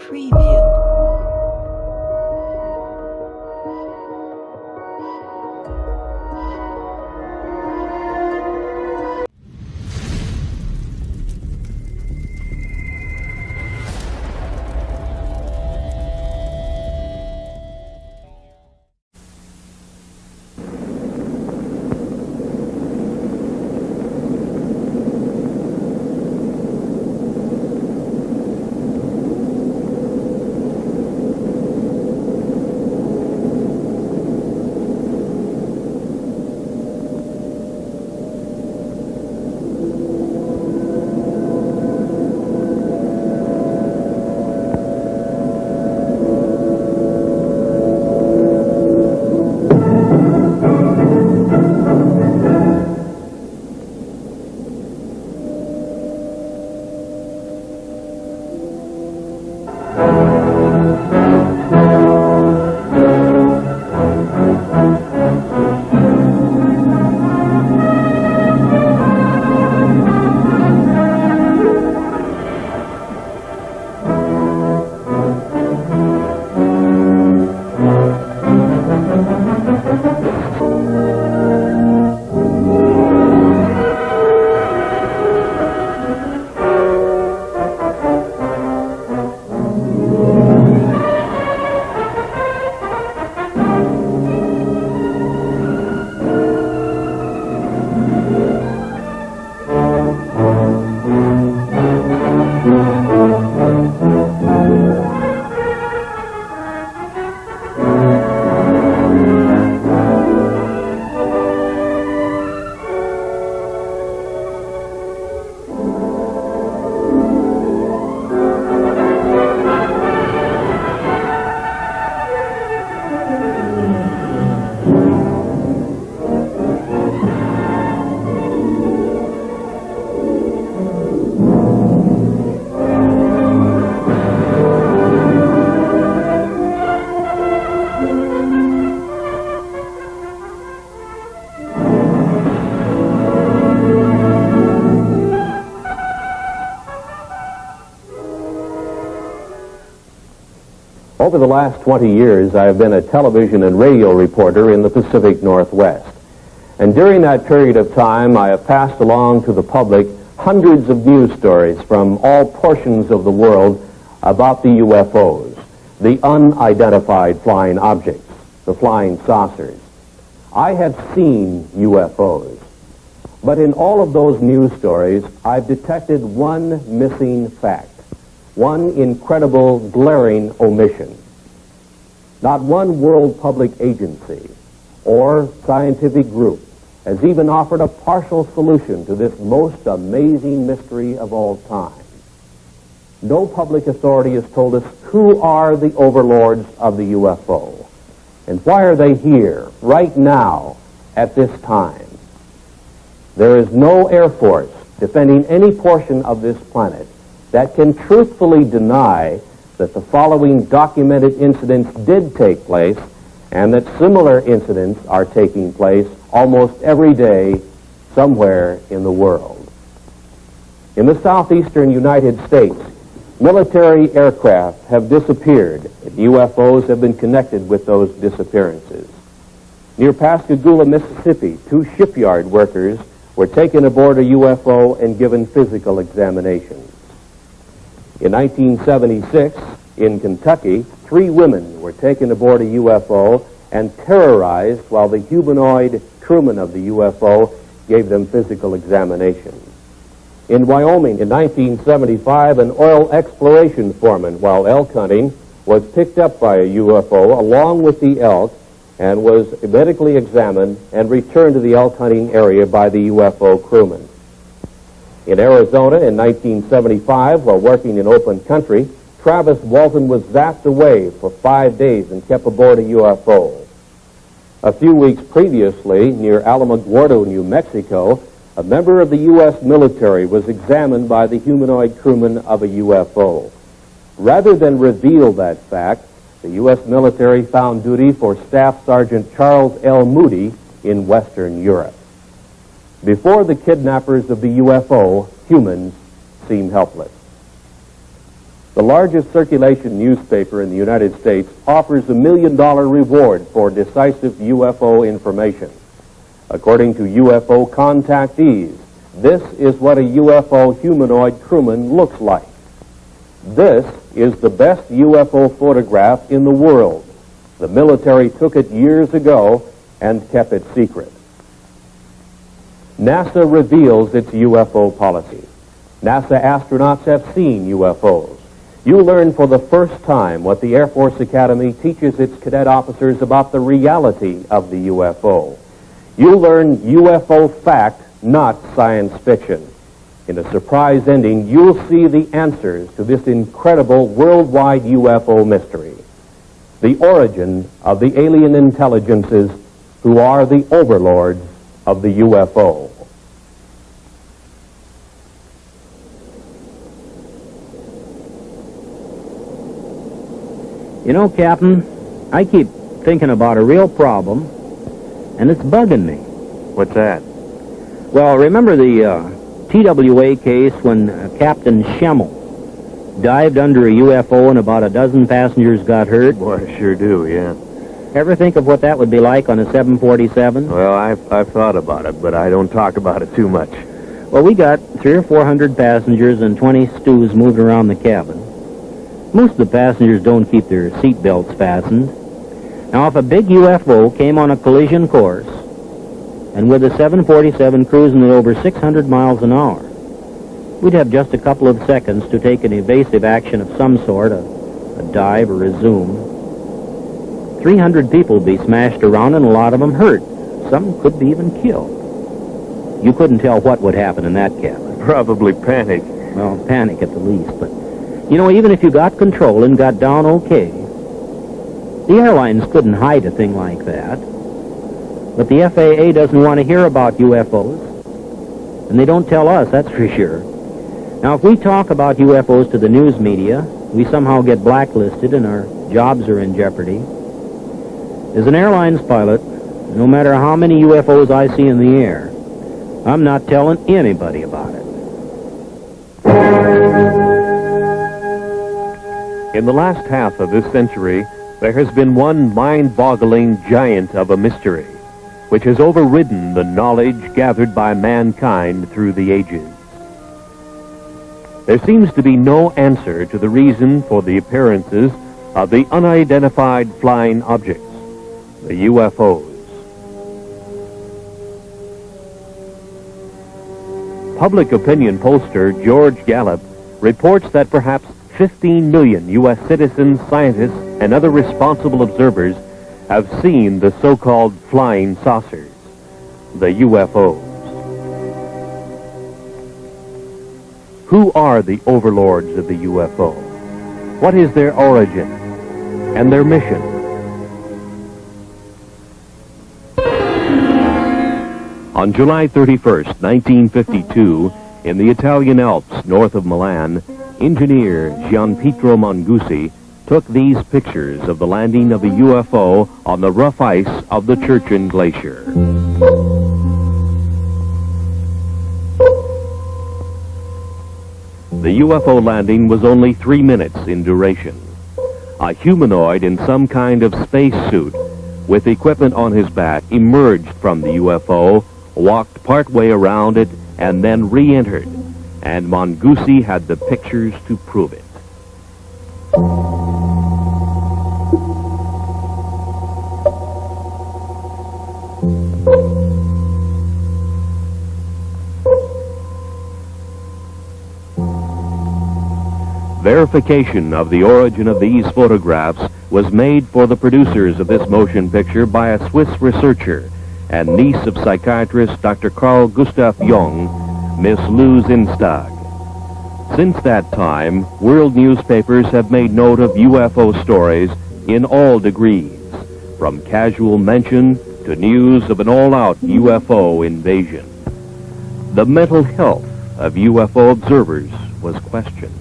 Preview. Over the last 20 years, I have been a television and radio reporter in the Pacific Northwest. And during that period of time, I have passed along to the public hundreds of news stories from all portions of the world about the UFOs, the unidentified flying objects, the flying saucers. I have seen UFOs, but in all of those news stories, I've detected one missing fact. One incredible, glaring omission. Not one world public agency or scientific group has even offered a partial solution to this most amazing mystery of all time. No public authority has told us who are the overlords of the UFO and why are they here right now at this time. There is no Air Force defending any portion of this planet that can truthfully deny that the following documented incidents did take place and that similar incidents are taking place almost every day somewhere in the world. In the southeastern United States, military aircraft have disappeared, and UFOs have been connected with those disappearances. Near Pascagoula, Mississippi, 2 shipyard workers were taken aboard a UFO and given physical examinations. In 1976, in Kentucky, 3 women were taken aboard a UFO and terrorized while the humanoid crewman of the UFO gave them physical examinations. In Wyoming, in 1975, an oil exploration foreman, while elk hunting, was picked up by a UFO along with the elk and was medically examined and returned to the elk hunting area by the UFO crewman. In Arizona in 1975, while working in open country, Travis Walton was zapped away for 5 days and kept aboard a UFO. A few weeks previously, near Alamogordo, New Mexico, a member of the U.S. military was examined by the humanoid crewman of a UFO. Rather than reveal that fact, the U.S. military found duty for Staff Sergeant Charles L. Moody in Western Europe. Before the kidnappers of the UFO, humans seem helpless. The largest circulation newspaper in the United States offers a $1 million reward for decisive UFO information. According to UFO contactees, this is what a UFO humanoid crewman looks like. This is the best UFO photograph in the world. The military took it years ago and kept it secret. NASA reveals its UFO policy. NASA astronauts have seen UFOs. You learn for the first time what the Air Force Academy teaches its cadet officers about the reality of the UFO. You learn UFO fact, not science fiction. In a surprise ending, you'll see the answers to this incredible worldwide UFO mystery. The origin of the alien intelligences who are the overlords of the UFO. You know, Captain, I keep thinking about a real problem, and it's bugging me. What's that? Well, remember the TWA case when Captain Schemmel dived under a UFO and about a dozen passengers got hurt? Boy, I sure do, yeah. Ever think of what that would be like on a 747? Well, I've thought about it, but I don't talk about it too much. Well, we got 300 or 400 passengers and 20 stews moved around the cabin. Most of the passengers don't keep their seat belts fastened. Now, if a big UFO came on a collision course, and with a 747 cruising at over 600 miles an hour, we'd have just a couple of seconds to take an evasive action of some sort, a dive or a zoom. 300 people would be smashed around and a lot of them hurt. Some could be even killed. You couldn't tell what would happen in that cabin. Probably panic. Well, panic at the least, but you know, even if you got control and got down okay, the airlines couldn't hide a thing like that. But the FAA doesn't want to hear about UFOs, and they don't tell us, that's for sure. Now, if we talk about UFOs to the news media, we somehow get blacklisted and our jobs are in jeopardy. As an airlines pilot, no matter how many UFOs I see in the air, I'm not telling anybody about it. In the last half of this century, there has been one mind-boggling giant of a mystery, which has overridden the knowledge gathered by mankind through the ages. There seems to be no answer to the reason for the appearances of the unidentified flying objects, the UFOs. Public opinion pollster George Gallup reports that perhaps 15 million U.S. citizens, scientists, and other responsible observers have seen the so-called flying saucers, the UFOs. Who are the overlords of the UFO? What is their origin and their mission? On July 31st, 1952, in the Italian Alps north of Milan, engineer Gianpietro Mangusi took these pictures of the landing of a UFO on the rough ice of the Churchill Glacier. The UFO landing was only 3 minutes in duration. A humanoid in some kind of spacesuit with equipment on his back emerged from the UFO, walked partway around it, and then re-entered. And Mangusi had the pictures to prove it. Verification of the origin of these photographs was made for the producers of this motion picture by a Swiss researcher and niece of psychiatrist Dr. Carl Gustav Jung, Miss Lou Zinstag. Since that time, world newspapers have made note of UFO stories in all degrees, from casual mention to news of an all-out UFO invasion. The mental health of UFO observers was questioned.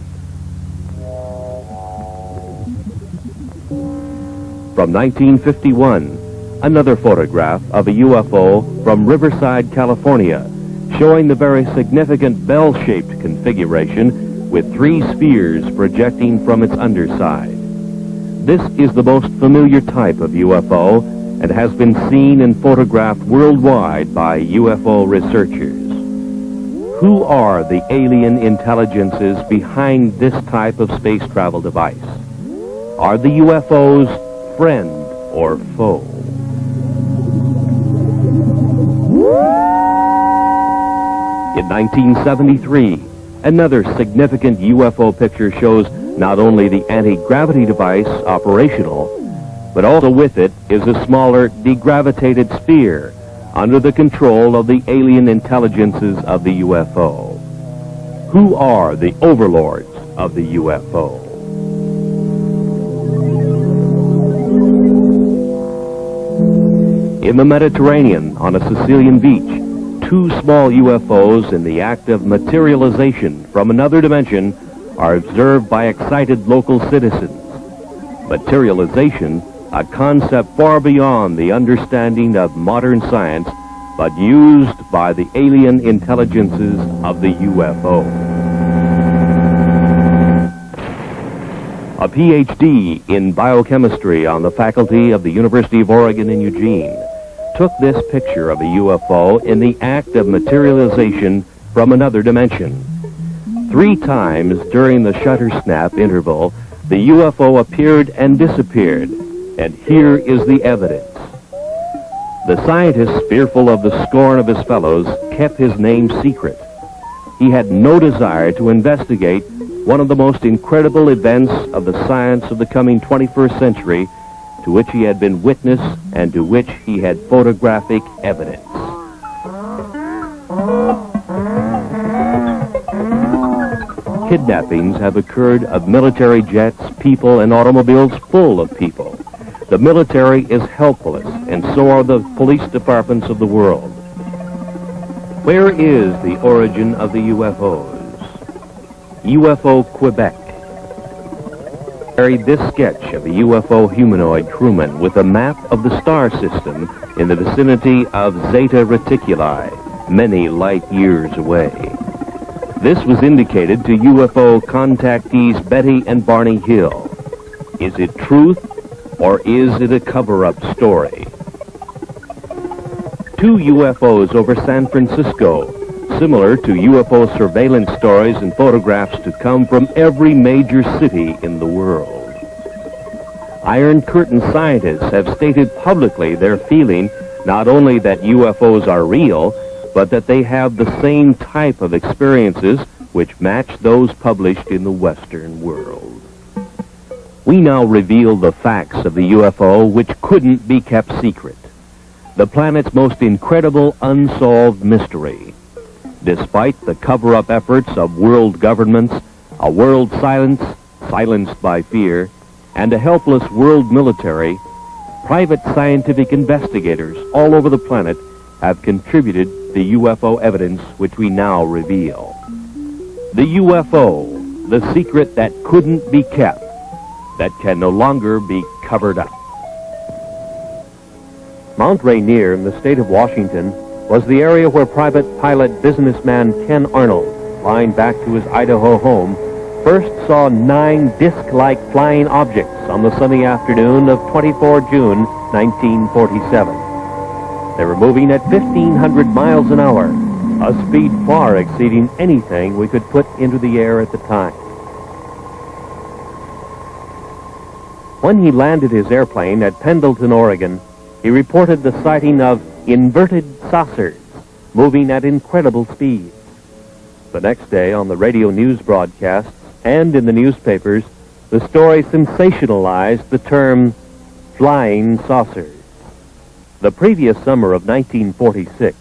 From 1951, another photograph of a UFO from Riverside, California, showing the very significant bell-shaped configuration with 3 spheres projecting from its underside. This is the most familiar type of UFO and has been seen and photographed worldwide by UFO researchers. Who are the alien intelligences behind this type of space travel device? Are the UFOs friend or foe? In 1973, another significant UFO picture shows not only the anti-gravity device operational, but also with it is a smaller degravitated sphere under the control of the alien intelligences of the UFO. Who are the overlords of the UFO? In the Mediterranean, on a Sicilian beach, 2 small UFOs in the act of materialization from another dimension are observed by excited local citizens. Materialization, a concept far beyond the understanding of modern science, but used by the alien intelligences of the UFO. A PhD in biochemistry on the faculty of the University of Oregon in Eugene took this picture of a UFO in the act of materialization from another dimension. 3 times during the shutter snap interval, the UFO appeared and disappeared, and here is the evidence. The scientist, fearful of the scorn of his fellows, kept his name secret. He had no desire to investigate one of the most incredible events of the science of the coming 21st century, to which he had been witness and to which he had photographic evidence. Kidnappings have occurred of military jets, people, and automobiles full of people. The military is helpless, and so are the police departments of the world. Where is the origin of the UFOs? UFO Quebec carried this sketch of a UFO humanoid crewman with a map of the star system in the vicinity of Zeta Reticuli, many light years away. This was indicated to UFO contactees Betty and Barney Hill. Is it truth, or is it a cover-up story? 2 UFOs over San Francisco, similar to UFO surveillance stories and photographs to come from every major city in the world. Iron Curtain scientists have stated publicly their feeling not only that UFOs are real, but that they have the same type of experiences which match those published in the Western world. We now reveal the facts of the UFO which couldn't be kept secret. The planet's most incredible unsolved mystery. Despite the cover-up efforts of world governments, a world silenced by fear, and a helpless world military, private scientific investigators all over the planet have contributed the UFO evidence which we now reveal. The UFO, the secret that couldn't be kept, that can no longer be covered up. Mount Rainier in the state of Washington was the area where private pilot businessman Ken Arnold, flying back to his Idaho home, first saw 9 disc-like flying objects on the sunny afternoon of 24 June 1947. They were moving at 1,500 miles an hour, a speed far exceeding anything we could put into the air at the time. When he landed his airplane at Pendleton, Oregon, he reported the sighting of inverted saucers moving at incredible speeds. The next day, on the radio news broadcasts and in the newspapers, the story sensationalized the term flying saucers. The previous summer of 1946,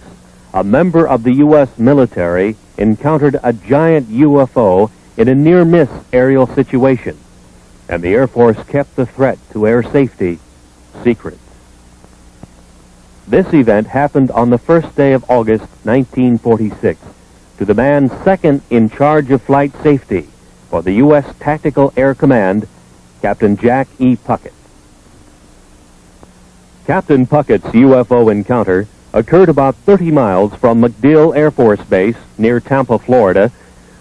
a member of the U.S. military encountered a giant UFO in a near-miss aerial situation, and the Air Force kept the threat to air safety secret. This event happened on the first day of August 1946 to the man second in charge of flight safety for the U.S. Tactical Air Command, Captain Jack E. Puckett. Captain Puckett's UFO encounter occurred about 30 miles from MacDill Air Force Base near Tampa, Florida,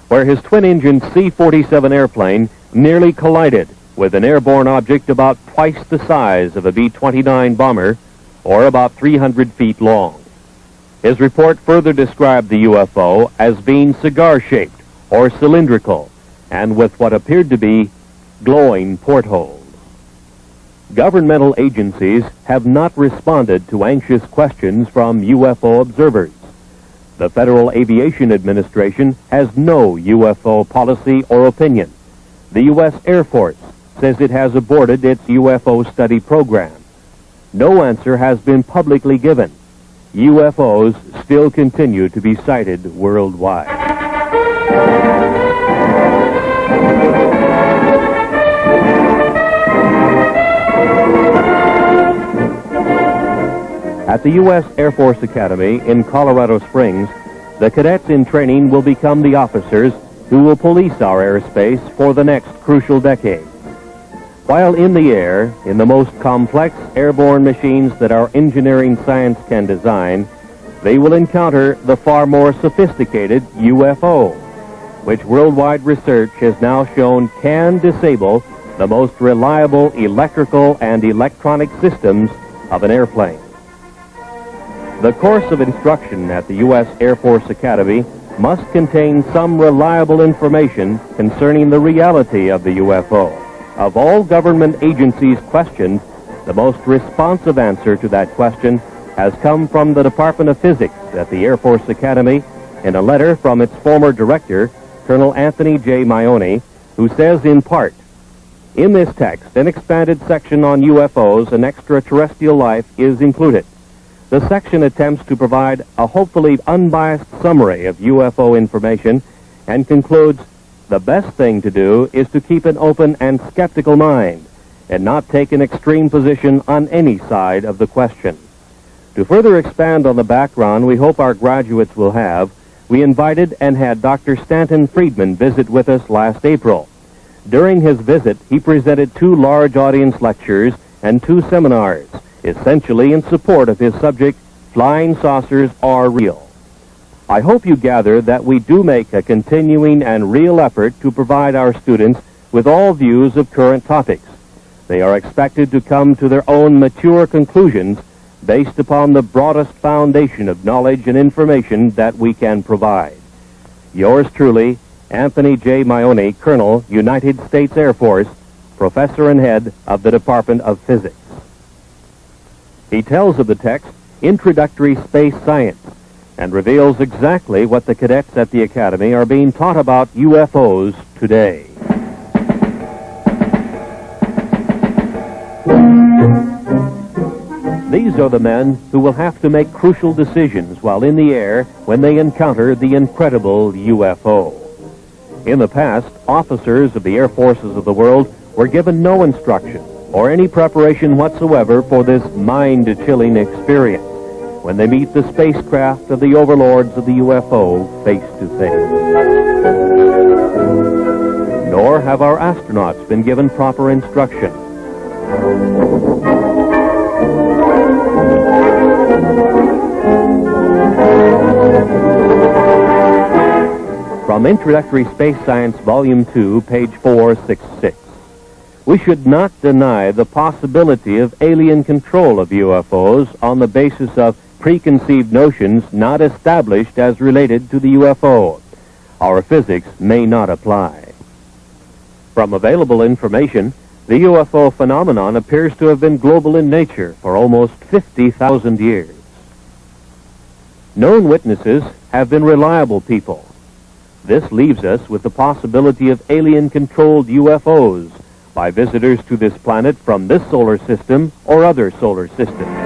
where his twin-engine C-47 airplane nearly collided with an airborne object about twice the size of a B-29 bomber, or about 300 feet long. His report further described the UFO as being cigar-shaped or cylindrical, and with what appeared to be glowing portholes. Governmental agencies have not responded to anxious questions from UFO observers. The Federal Aviation Administration has no UFO policy or opinion. The U.S. Air Force says it has aborted its UFO study program. No answer has been publicly given. UFOs still continue to be sighted worldwide. At the U.S. Air Force Academy in Colorado Springs, the cadets in training will become the officers who will police our airspace for the next crucial decade. While in the air, in the most complex airborne machines that our engineering science can design, they will encounter the far more sophisticated UFO, which worldwide research has now shown can disable the most reliable electrical and electronic systems of an airplane. The course of instruction at the U.S. Air Force Academy must contain some reliable information concerning the reality of the UFO. Of all government agencies questioned, the most responsive answer to that question has come from the Department of Physics at the Air Force Academy in a letter from its former director, Colonel Anthony J. Maione, who says in part, "In this text, an expanded section on UFOs and extraterrestrial life is included. The section attempts to provide a hopefully unbiased summary of UFO information and concludes, the best thing to do is to keep an open and skeptical mind and not take an extreme position on any side of the question." To further expand on the background we hope our graduates will have, we invited and had Dr. Stanton Friedman visit with us last April. During his visit, he presented 2 large audience lectures and 2 seminars, essentially in support of his subject, Flying Saucers Are Real. I hope you gather that we do make a continuing and real effort to provide our students with all views of current topics. They are expected to come to their own mature conclusions based upon the broadest foundation of knowledge and information that we can provide. Yours truly, Anthony J. Maione, Colonel, United States Air Force, Professor and Head of the Department of Physics. He tells of the text, Introductory Space Science, and reveals exactly what the cadets at the Academy are being taught about UFOs today. These are the men who will have to make crucial decisions while in the air when they encounter the incredible UFO. In the past, officers of the air forces of the world were given no instruction or any preparation whatsoever for this mind-chilling experience when they meet the spacecraft of the overlords of the UFO face to face. Nor have our astronauts been given proper instruction. From Introductory Space Science, Volume 2, page 466. We should not deny the possibility of alien control of UFOs on the basis of preconceived notions not established as related to the UFO. Our physics may not apply. From available information, the UFO phenomenon appears to have been global in nature for almost 50,000 years. Known witnesses have been reliable people. This leaves us with the possibility of alien-controlled UFOs by visitors to this planet from this solar system or other solar systems.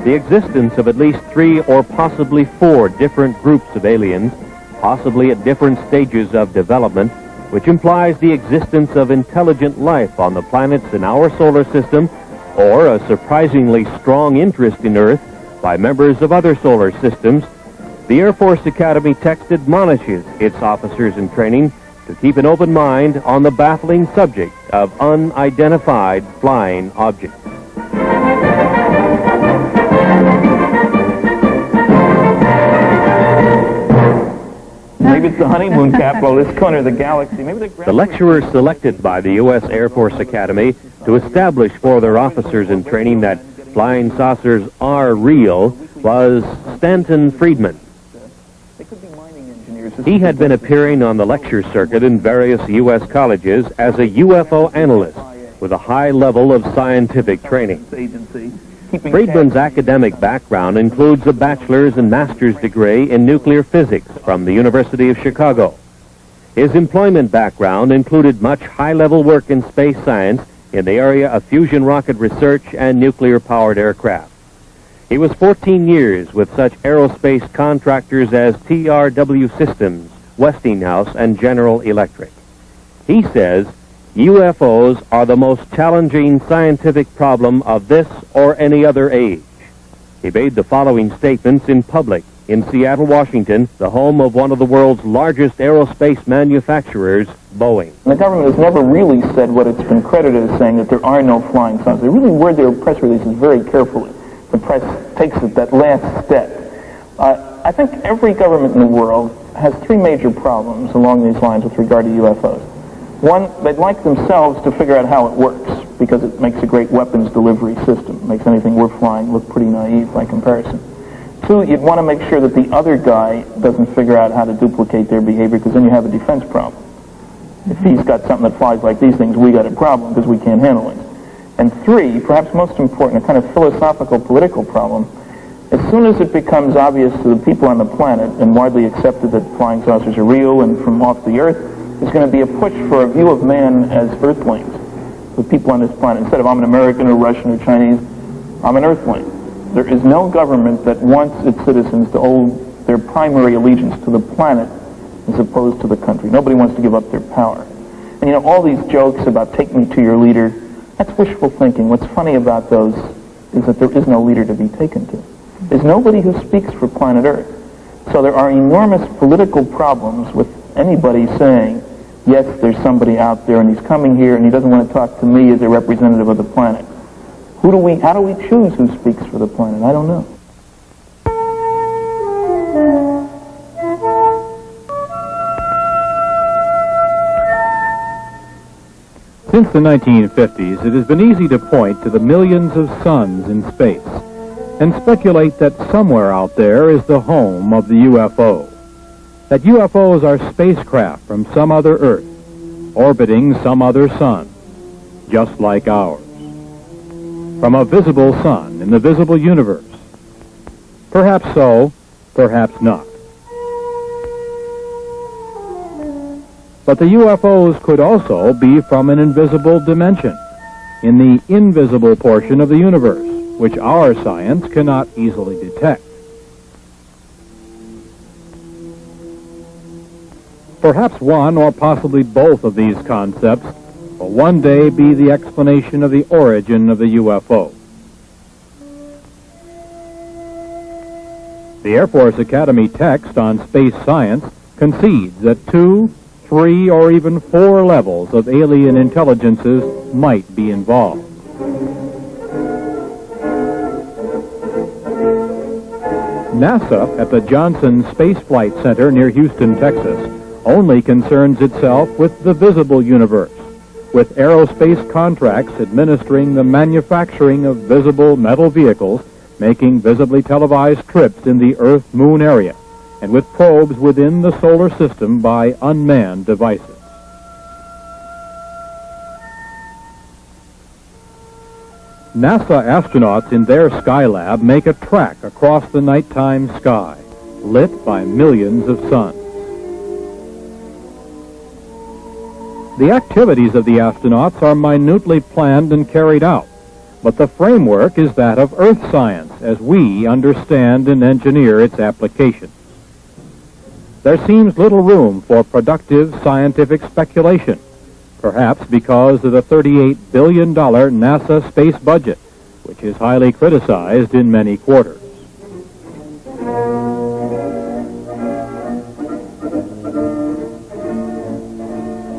The existence of at least 3 or possibly 4 different groups of aliens, possibly at different stages of development, which implies the existence of intelligent life on the planets in our solar system, or a surprisingly strong interest in Earth by members of other solar systems, the Air Force Academy text admonishes its officers in training to keep an open mind on the baffling subject of unidentified flying objects. Maybe it's the honeymoon capital of this corner of the galaxy. Maybe The lecturer selected by the U.S. Air Force Academy to establish for their officers in training that flying saucers are real was Stanton Friedman. They could be mining engineers. He had been appearing on the lecture circuit in various U.S. colleges as a UFO analyst with a high level of scientific training. Friedman's academic background includes a bachelor's and master's degree in nuclear physics from the University of Chicago. His employment background included much high-level work in space science in the area of fusion rocket research and nuclear-powered aircraft. He was 14 years with such aerospace contractors as TRW Systems, Westinghouse, and General Electric. He says UFOs are the most challenging scientific problem of this or any other age. He made the following statements in public in Seattle, Washington, the home of one of the world's largest aerospace manufacturers, Boeing. The government has never really said what it's been credited as saying, that there are no flying saucers. They really word their press releases very carefully. The press takes it that last step. I think every government in the world has three major problems along these lines with regard to UFOs. One, they'd like themselves to figure out how it works, because it makes a great weapons delivery system. It makes anything we're flying look pretty naive by comparison. Two, you'd want to make sure that the other guy doesn't figure out how to duplicate their behavior, because then you have a defense problem. If he's got something that flies like these things, we got a problem because we can't handle it. And three, perhaps most important, a kind of philosophical political problem. As soon as it becomes obvious to the people on the planet and widely accepted that flying saucers are real and from off the Earth, there's going to be a push for a view of man as earthlings, the people on this planet. Instead of I'm an American or Russian or Chinese, I'm an earthling. There is no government that wants its citizens to owe their primary allegiance to the planet as opposed to the country. Nobody wants to give up their power. And you know, all these jokes about take me to your leader, that's wishful thinking. What's funny about those is that there is no leader to be taken to. There's nobody who speaks for planet Earth. So there are enormous political problems with anybody saying, yes, there's somebody out there and he's coming here and he doesn't want to talk to me as a representative of the planet. How do we choose who speaks for the planet? I don't know. Since the 1950s, it has been easy to point to the millions of suns in space and speculate that somewhere out there is the home of the UFO. That UFOs are spacecraft from some other Earth, orbiting some other sun, just like ours. From a visible sun in the visible universe. Perhaps so, perhaps not. But the UFOs could also be from an invisible dimension, in the invisible portion of the universe, which our science cannot easily detect. Perhaps one or possibly both of these concepts will one day be the explanation of the origin of the UFO. The Air Force Academy text on space science concedes that 2, 3, or even 4 levels of alien intelligences might be involved. NASA at the Johnson Space Flight Center near Houston, Texas, only concerns itself with the visible universe, with aerospace contracts administering the manufacturing of visible metal vehicles, making visibly televised trips in the Earth-Moon area, and with probes within the solar system by unmanned devices. NASA astronauts in their Skylab make a track across the nighttime sky, lit by millions of suns. The activities of the astronauts are minutely planned and carried out, but the framework is that of Earth science as we understand and engineer its application. There seems little room for productive scientific speculation, perhaps because of the $38 billion NASA space budget, which is highly criticized in many quarters.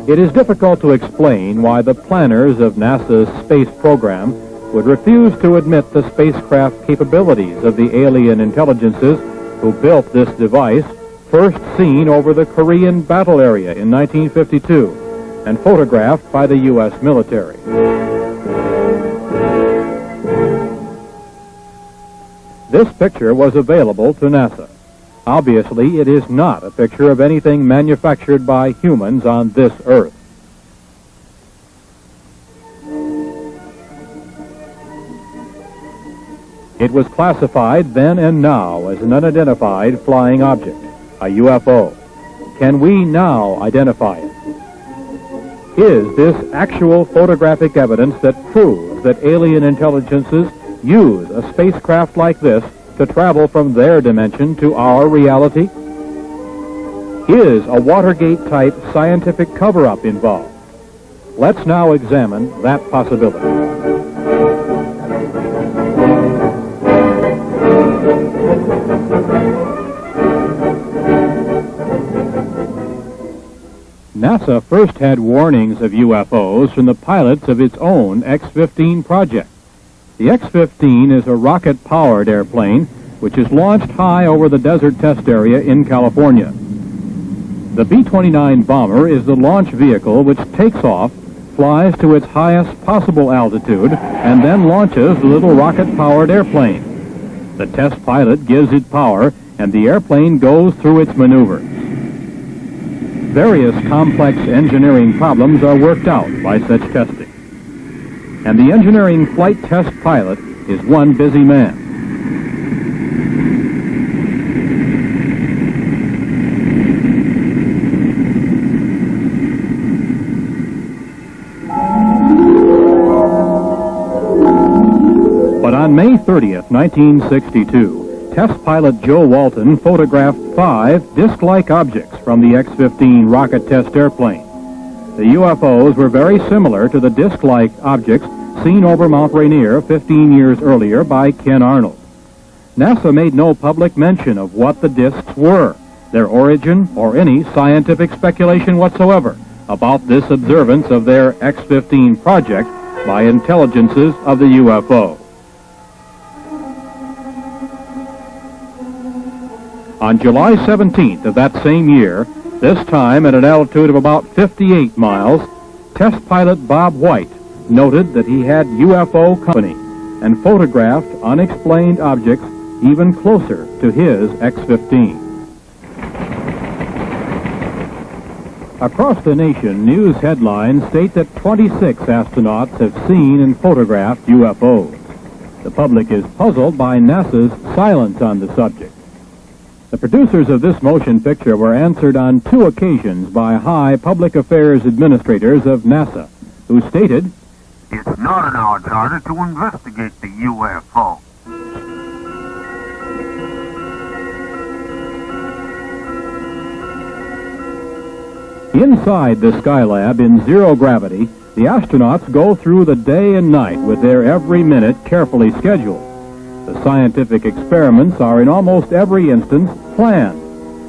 It is difficult to explain why the planners of NASA's space program would refuse to admit the spacecraft capabilities of the alien intelligences who built this device first seen over the Korean battle area in 1952 and photographed by the U.S. military. This picture was available to NASA. Obviously, it is not a picture of anything manufactured by humans on this Earth. It was classified then and now as an unidentified flying object, a UFO. Can we now identify it? Is this actual photographic evidence that proves that alien intelligences use a spacecraft like this to travel from their dimension to our reality? Is a Watergate-type scientific cover-up involved? Let's now examine that possibility. NASA first had warnings of UFOs from the pilots of its own X-15 project. The X-15 is a rocket-powered airplane which is launched high over the desert test area in California. The B-29 bomber is the launch vehicle which takes off, flies to its highest possible altitude, and then launches the little rocket-powered airplane. The test pilot gives it power, and the airplane goes through its maneuvers. Various complex engineering problems are worked out by such testing. And the engineering flight test pilot is one busy man. But on May 30th, 1962, test pilot Joe Walton photographed 5 disc-like objects from the X-15 rocket test airplane. The UFOs were very similar to the disc-like objects seen over Mount Rainier 15 years earlier by Ken Arnold. NASA made no public mention of what the discs were, their origin, or any scientific speculation whatsoever about this observance of their X-15 project by intelligences of the UFO. On July 17th of that same year, this time at an altitude of about 58 miles, test pilot Bob White noted that he had UFO company and photographed unexplained objects even closer to his X-15. Across the nation, news headlines state that 26 astronauts have seen and photographed UFOs. The public is puzzled by NASA's silence on the subject. The producers of this motion picture were answered on 2 occasions by high public affairs administrators of NASA, who stated, "It's not in our charter to investigate the UFO." Inside the Skylab in zero gravity, the astronauts go through the day and night with their every minute carefully scheduled. The scientific experiments are in almost every instance planned,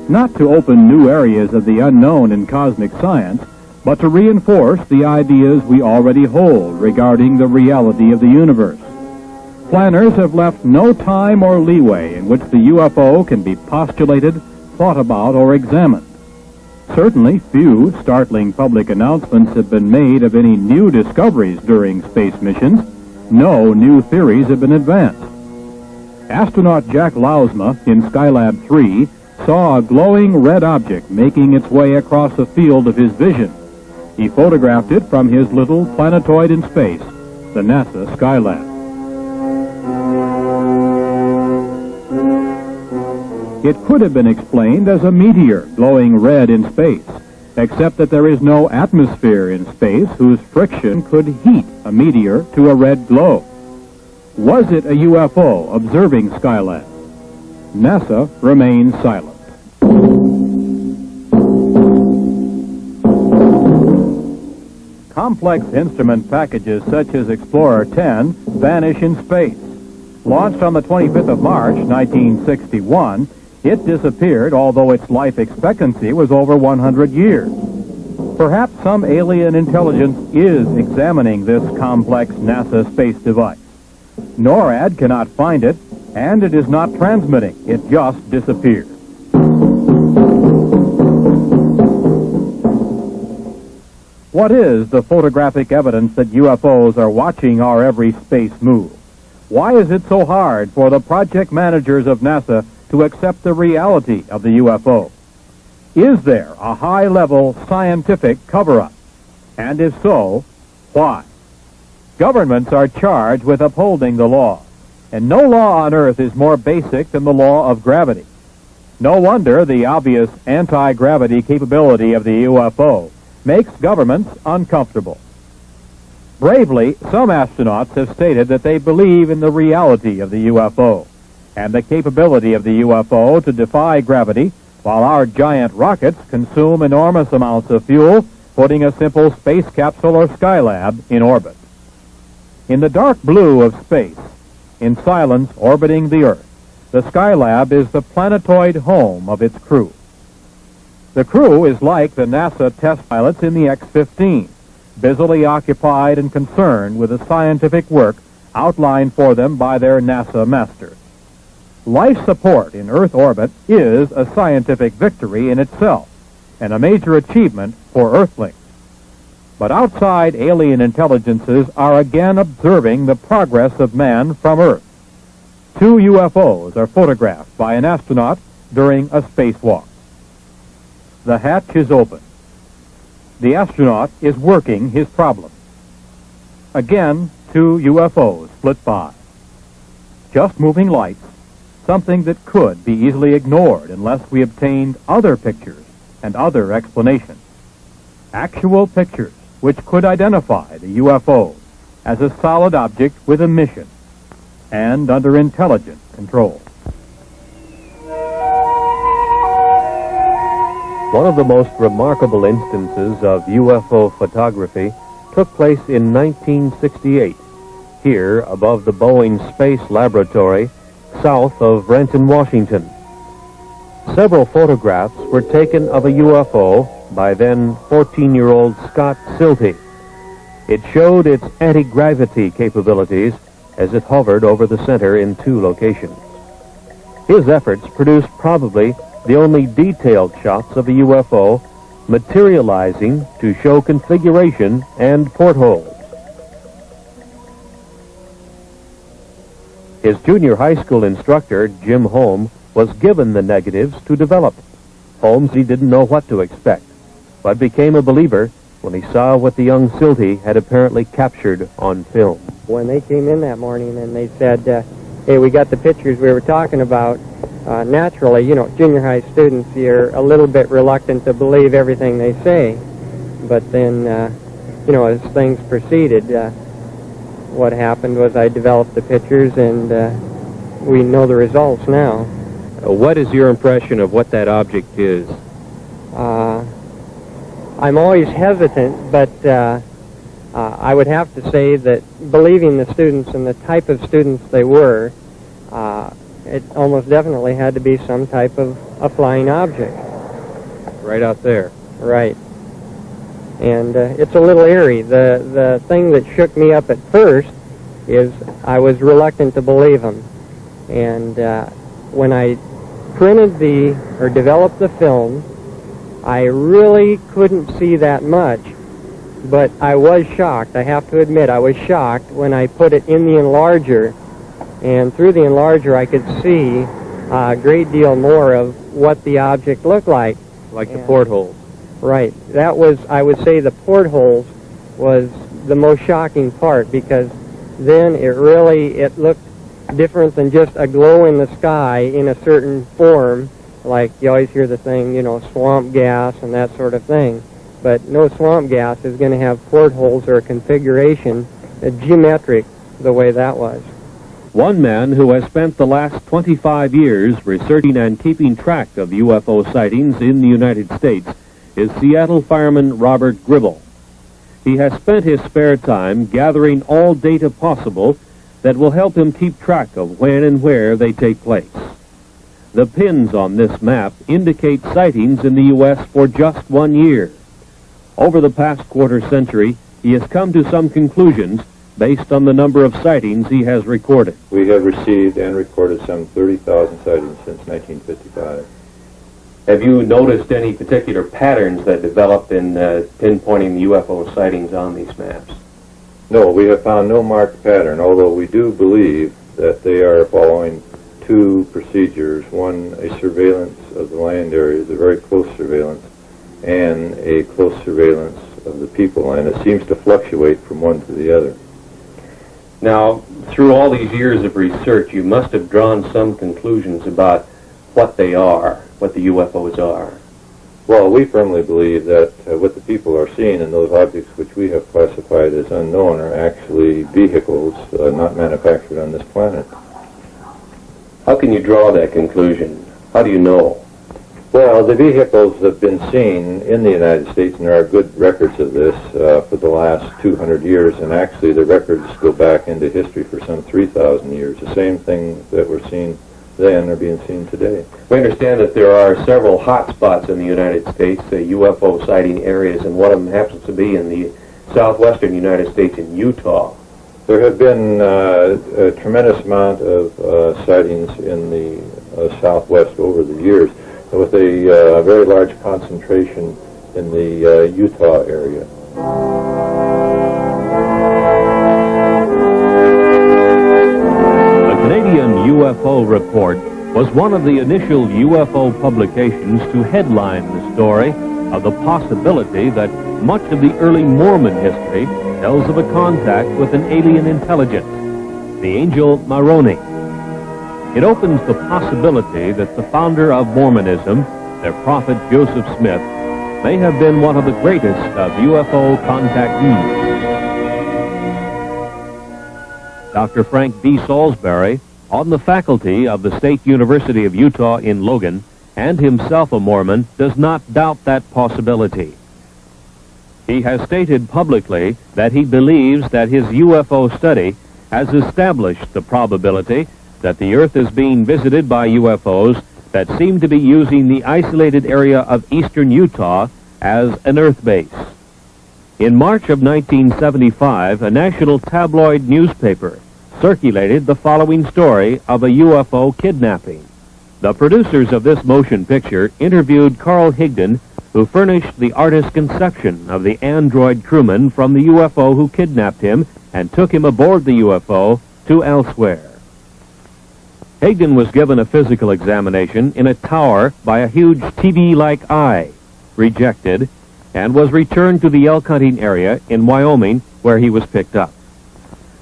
not to open new areas of the unknown in cosmic science, but to reinforce the ideas we already hold regarding the reality of the universe. Planners have left no time or leeway in which the UFO can be postulated, thought about, or examined. Certainly, few startling public announcements have been made of any new discoveries during space missions. No new theories have been advanced. Astronaut Jack Lausma in Skylab 3 saw a glowing red object making its way across the field of his vision. He photographed it from his little planetoid in space, the NASA Skylab. It could have been explained as a meteor glowing red in space, except that there is no atmosphere in space whose friction could heat a meteor to a red glow. Was it a UFO observing Skylab? NASA remains silent. Complex instrument packages such as Explorer 10 vanish in space. Launched on the 25th of March, 1961, it disappeared, although its life expectancy was over 100 years. Perhaps some alien intelligence is examining this complex NASA space device. NORAD cannot find it, and it is not transmitting. It just disappeared. What is the photographic evidence that UFOs are watching our every space move? Why is it so hard for the project managers of NASA to accept the reality of the UFO? Is there a high-level scientific cover-up? And if so, why? Governments are charged with upholding the law, and no law on Earth is more basic than the law of gravity. No wonder the obvious anti-gravity capability of the UFO makes governments uncomfortable. Bravely, some astronauts have stated that they believe in the reality of the UFO and the capability of the UFO to defy gravity while our giant rockets consume enormous amounts of fuel, putting a simple space capsule or Skylab in orbit. In the dark blue of space, in silence orbiting the Earth, the Skylab is the planetoid home of its crew. The crew is like the NASA test pilots in the X-15, busily occupied and concerned with the scientific work outlined for them by their NASA masters. Life support in Earth orbit is a scientific victory in itself and a major achievement for Earthlings. But outside alien intelligences are again observing the progress of man from Earth. 2 UFOs are photographed by an astronaut during a spacewalk. The hatch is open. The astronaut is working his problem. Again, 2 UFOs flit by. Just moving lights, something that could be easily ignored unless we obtained other pictures and other explanations. Actual pictures which could identify the UFO as a solid object with a mission and under intelligent control. One of the most remarkable instances of UFO photography took place in 1968, here above the Boeing Space Laboratory, south of Renton, Washington. Several photographs were taken of a UFO by then 14-year-old Scott Silty. It showed its anti-gravity capabilities as it hovered over the center in 2 locations. His efforts produced probably the only detailed shots of a UFO materializing to show configuration and portholes. His junior high school instructor, Jim Holm, was given the negatives to develop. Holmes, he didn't know what to expect, but became a believer when he saw what the young Silty had apparently captured on film. When they came in that morning and they said, hey, we got the pictures we were talking about, naturally, you know, junior high students, you're a little bit reluctant to believe everything they say. But then, you know, as things proceeded, what happened was I developed the pictures, and we know the results now. What is your impression of what that object is? I'm always hesitant, but I would have to say that believing the students and the type of students they were, it almost definitely had to be some type of a flying object. Right out there. Right. And it's a little eerie. The thing that shook me up at first is I was reluctant to believe them. And when I printed or developed the film, I really couldn't see that much. But I was shocked. I have to admit, I was shocked when I put it in the enlarger. And through the enlarger, I could see a great deal more of what the object looked like. Like the portholes. Right. That was, I would say, the portholes was the most shocking part, because then it looked different than just a glow in the sky in a certain form, like you always hear the thing, you know, swamp gas and that sort of thing. But no swamp gas is going to have portholes or a configuration geometric the way that was. One man who has spent the last 25 years researching and keeping track of UFO sightings in the United States is Seattle fireman Robert Gribble. He has spent his spare time gathering all data possible that will help him keep track of when and where they take place. The pins on this map indicate sightings in the U.S. for just 1 year. Over the past quarter century, he has come to some conclusions based on the number of sightings he has recorded. We have received and recorded some 30,000 sightings since 1955. Have you noticed any particular patterns that developed in pinpointing the UFO sightings on these maps? No, we have found no marked pattern, although we do believe that they are following two procedures. One, a surveillance of the land areas, a very close surveillance, and a close surveillance of the people, and it seems to fluctuate from one to the other. Now, through all these years of research, you must have drawn some conclusions about what they are, what the UFOs are. Well, we firmly believe that what the people are seeing and those objects which we have classified as unknown are actually vehicles not manufactured on this planet. How can you draw that conclusion? How do you know? Well, the vehicles have been seen in the United States, and there are good records of this for the last 200 years, and actually the records go back into history for some 3,000 years. The same things that were seen then are being seen today. We understand that there are several hot spots in the United States, UFO sighting areas, and one of them happens to be in the southwestern United States in Utah. There have been a tremendous amount of sightings in the southwest over the years, with a very large concentration in the Utah area. The Canadian UFO Report was one of the initial UFO publications to headline the story of the possibility that much of the early Mormon history tells of a contact with an alien intelligence, the angel Moroni. It opens the possibility that the founder of Mormonism, their prophet Joseph Smith, may have been one of the greatest of UFO contactees. Dr. Frank B. Salisbury, on the faculty of the State University of Utah in Logan, and himself a Mormon, does not doubt that possibility. He has stated publicly that he believes that his UFO study has established the probability that the Earth is being visited by UFOs that seem to be using the isolated area of eastern Utah as an Earth base. In March of 1975, a national tabloid newspaper circulated the following story of a UFO kidnapping. The producers of this motion picture interviewed Carl Higdon, who furnished the artist's conception of the android crewman from the UFO who kidnapped him and took him aboard the UFO to elsewhere. Higdon was given a physical examination in a tower by a huge TV-like eye, rejected, and was returned to the elk hunting area in Wyoming, where he was picked up.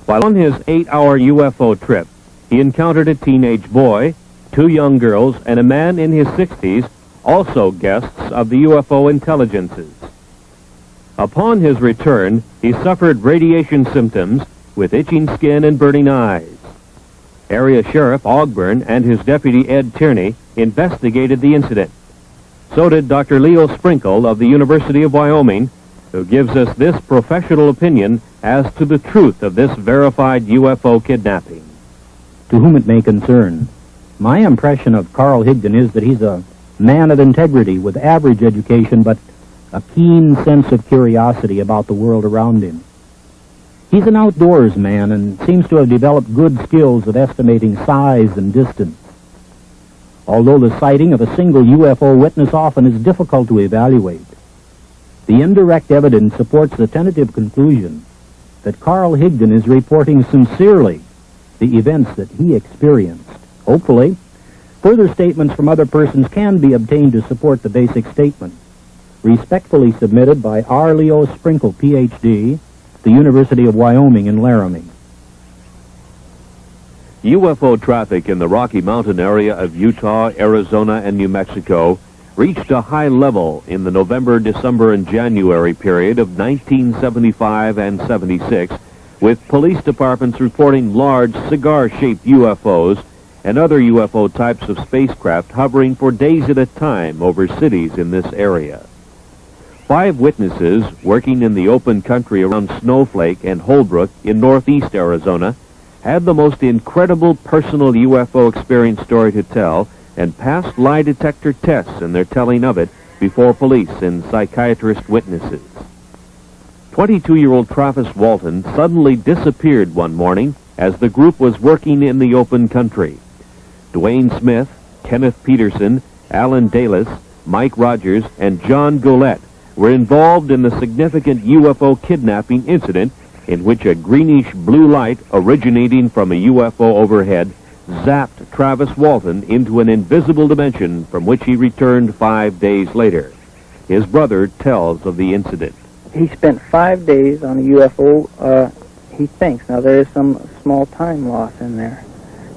While on his 8-hour UFO trip, he encountered a teenage boy, 2 young girls, and a man in his 60s, also guests of the UFO intelligences. Upon his return, he suffered radiation symptoms with itching skin and burning eyes. Area Sheriff Ogburn and his deputy Ed Tierney investigated the incident. So did Dr. Leo Sprinkle of the University of Wyoming, who gives us this professional opinion as to the truth of this verified UFO kidnapping. To whom it may concern, my impression of Carl Higdon is that he's a man of integrity with average education, but a keen sense of curiosity about the world around him. He's an outdoors man and seems to have developed good skills of estimating size and distance. Although the sighting of a single UFO witness often is difficult to evaluate, the indirect evidence supports the tentative conclusion that Carl Higdon is reporting sincerely the events that he experienced. Hopefully, further statements from other persons can be obtained to support the basic statement. Respectfully submitted by R. Leo Sprinkle, Ph.D., the University of Wyoming in Laramie. UFO traffic in the Rocky Mountain area of Utah, Arizona, and New Mexico reached a high level in the November, December, and January period of 1975 and 76, with police departments reporting large cigar-shaped UFOs and other UFO types of spacecraft hovering for days at a time over cities in this area. 5 witnesses working in the open country around Snowflake and Holbrook in northeast Arizona had the most incredible personal UFO experience story to tell and passed lie detector tests in their telling of it before police and psychiatrist witnesses. 22-year-old Travis Walton suddenly disappeared one morning as the group was working in the open country. Dwayne Smith, Kenneth Peterson, Alan Dalis, Mike Rogers, and John Golette were involved in the significant UFO kidnapping incident in which a greenish blue light originating from a UFO overhead zapped Travis Walton into an invisible dimension from which he returned 5 days later. His brother tells of the incident. He spent 5 days on a UFO, he thinks. Now, there is some small time loss in there.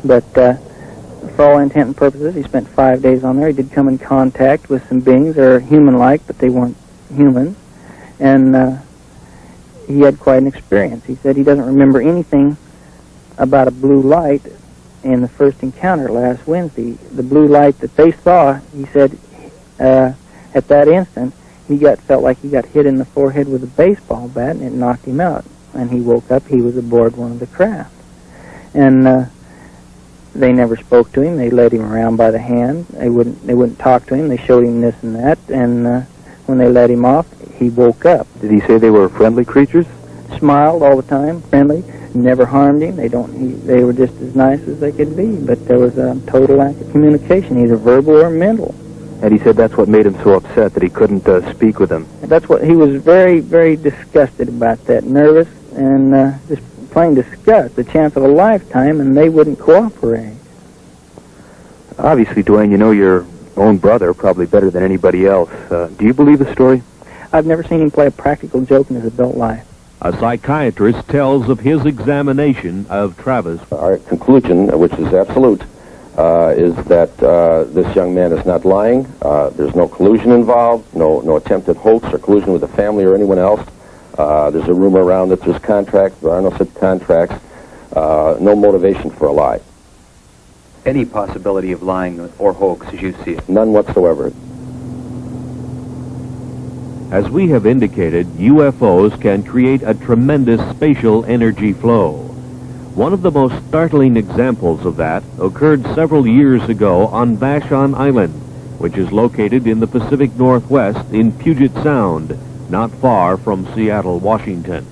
But for all intent and purposes, he spent 5 days on there. He did come in contact with some beings that are human-like, but they weren't human. And he had quite an experience. He said he doesn't remember anything about a blue light in the first encounter last Wednesday. The blue light that they saw, he said, at that instant, felt like he got hit in the forehead with a baseball bat, and it knocked him out. And he woke up. He was aboard one of the craft. And they never spoke to him. They led him around by the hand. They wouldn't talk to him. They showed him this and that. And when they let him off, he woke up. Did he say they were friendly creatures? Smiled all the time, friendly, never harmed him. They were just as nice as they could be. But there was a total lack of communication, either verbal or mental. And he said that's what made him so upset, that he couldn't speak with them. That's what he was very, very disgusted about that, nervous and just plain disgust, the chance of a lifetime, and they wouldn't cooperate. Obviously, Dwayne, you know your own brother probably better than anybody else. Do you believe the story? I've never seen him play a practical joke in his adult life. A psychiatrist tells of his examination of Travis. Our conclusion, which is absolute, is that this young man is not lying. There's no collusion involved, no attempted hoax or collusion with the family or anyone else. There's a rumor around that there's contracts. There are no such contracts. No motivation for a lie. Any possibility of lying or hoax as you see it? None whatsoever. As we have indicated, UFOs can create a tremendous spatial energy flow. One of the most startling examples of that occurred several years ago on Vashon Island, which is located in the Pacific Northwest in Puget Sound, not far from Seattle, Washington.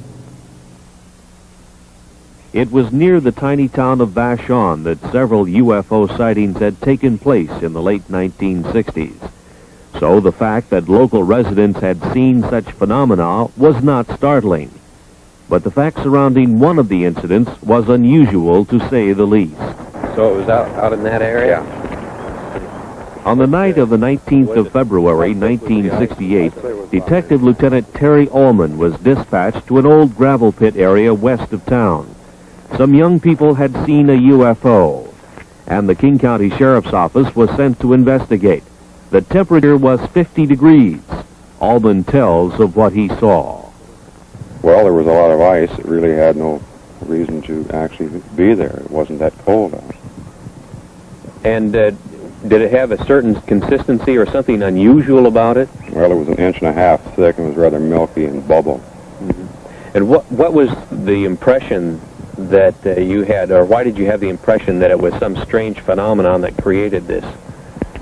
It was near the tiny town of Vashon that several UFO sightings had taken place in the late 1960s. So the fact that local residents had seen such phenomena was not startling. But the fact surrounding one of the incidents was unusual, to say the least. So it was out in that area? On the night of the 19th of February, 1968, Detective Lieutenant Terry Ullman was dispatched to an old gravel pit area west of town. Some young people had seen a UFO, and the King County Sheriff's Office was sent to investigate. The temperature was 50 degrees. Ullman tells of what he saw. Well, there was a lot of ice. It really had no reason to actually be there. It wasn't that cold out. And did it have a certain consistency or something unusual about it? Well, it was 1.5 inches thick and was rather milky and bubble. Mm-hmm. And what was the impression that you had, or why did you have the impression that it was some strange phenomenon that created this?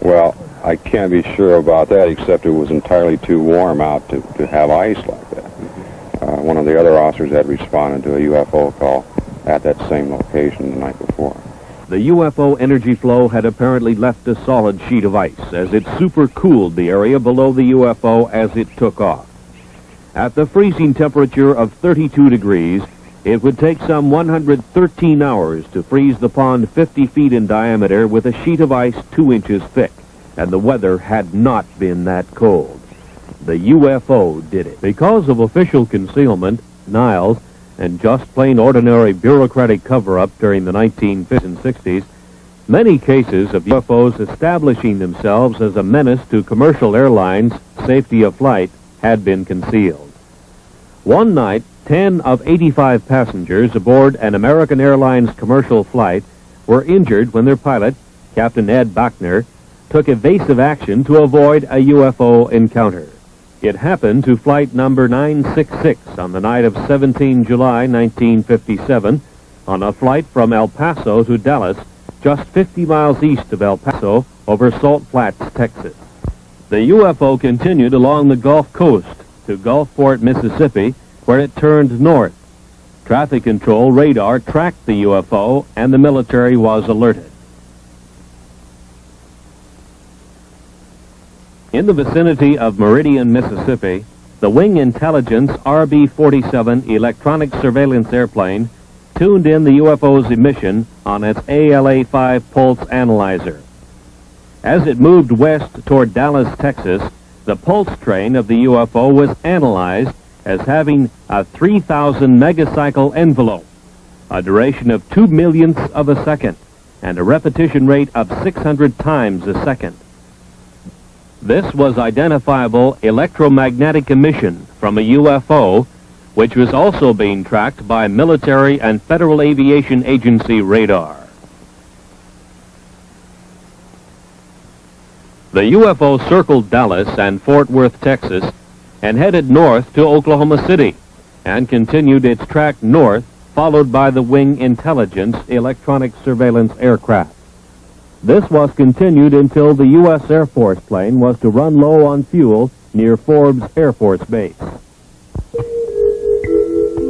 Well, I can't be sure about that, except it was entirely too warm out to have ice like that. One of the other officers had responded to a UFO call at that same location the night before. The UFO energy flow had apparently left a solid sheet of ice as it supercooled the area below the UFO as it took off. At the freezing temperature of 32 degrees, it would take some 113 hours to freeze the pond 50 feet in diameter with a sheet of ice 2 inches thick, and the weather had not been that cold. The UFO did it. Because of official concealment, denials, and just plain ordinary bureaucratic cover-up during the 1950s and 60s, many cases of UFOs establishing themselves as a menace to commercial airlines' safety of flight had been concealed. One night, 10 of 85 passengers aboard an American Airlines commercial flight were injured when their pilot, Captain Ed Bachner, took evasive action to avoid a UFO encounter. It happened to flight number 966 on the night of 17 July 1957 on a flight from El Paso to Dallas, just 50 miles east of El Paso over Salt Flats, Texas. The UFO continued along the Gulf Coast to Gulfport, Mississippi, where it turned north. Traffic control radar tracked the UFO, and the military was alerted. In the vicinity of Meridian, Mississippi, the Wing Intelligence RB-47 electronic surveillance airplane tuned in the UFO's emission on its ALA-5 pulse analyzer. As it moved west toward Dallas, Texas, the pulse train of the UFO was analyzed as having a 3,000 megacycle envelope, a duration of 2 millionths of a second, and a repetition rate of 600 times a second. This was identifiable electromagnetic emission from a UFO, which was also being tracked by military and Federal Aviation Agency radar. The UFO circled Dallas and Fort Worth, Texas, and headed north to Oklahoma City, and continued its track north, followed by the Wing Intelligence electronic surveillance aircraft. This was continued until the U.S. Air Force plane was to run low on fuel near Forbes Air Force Base.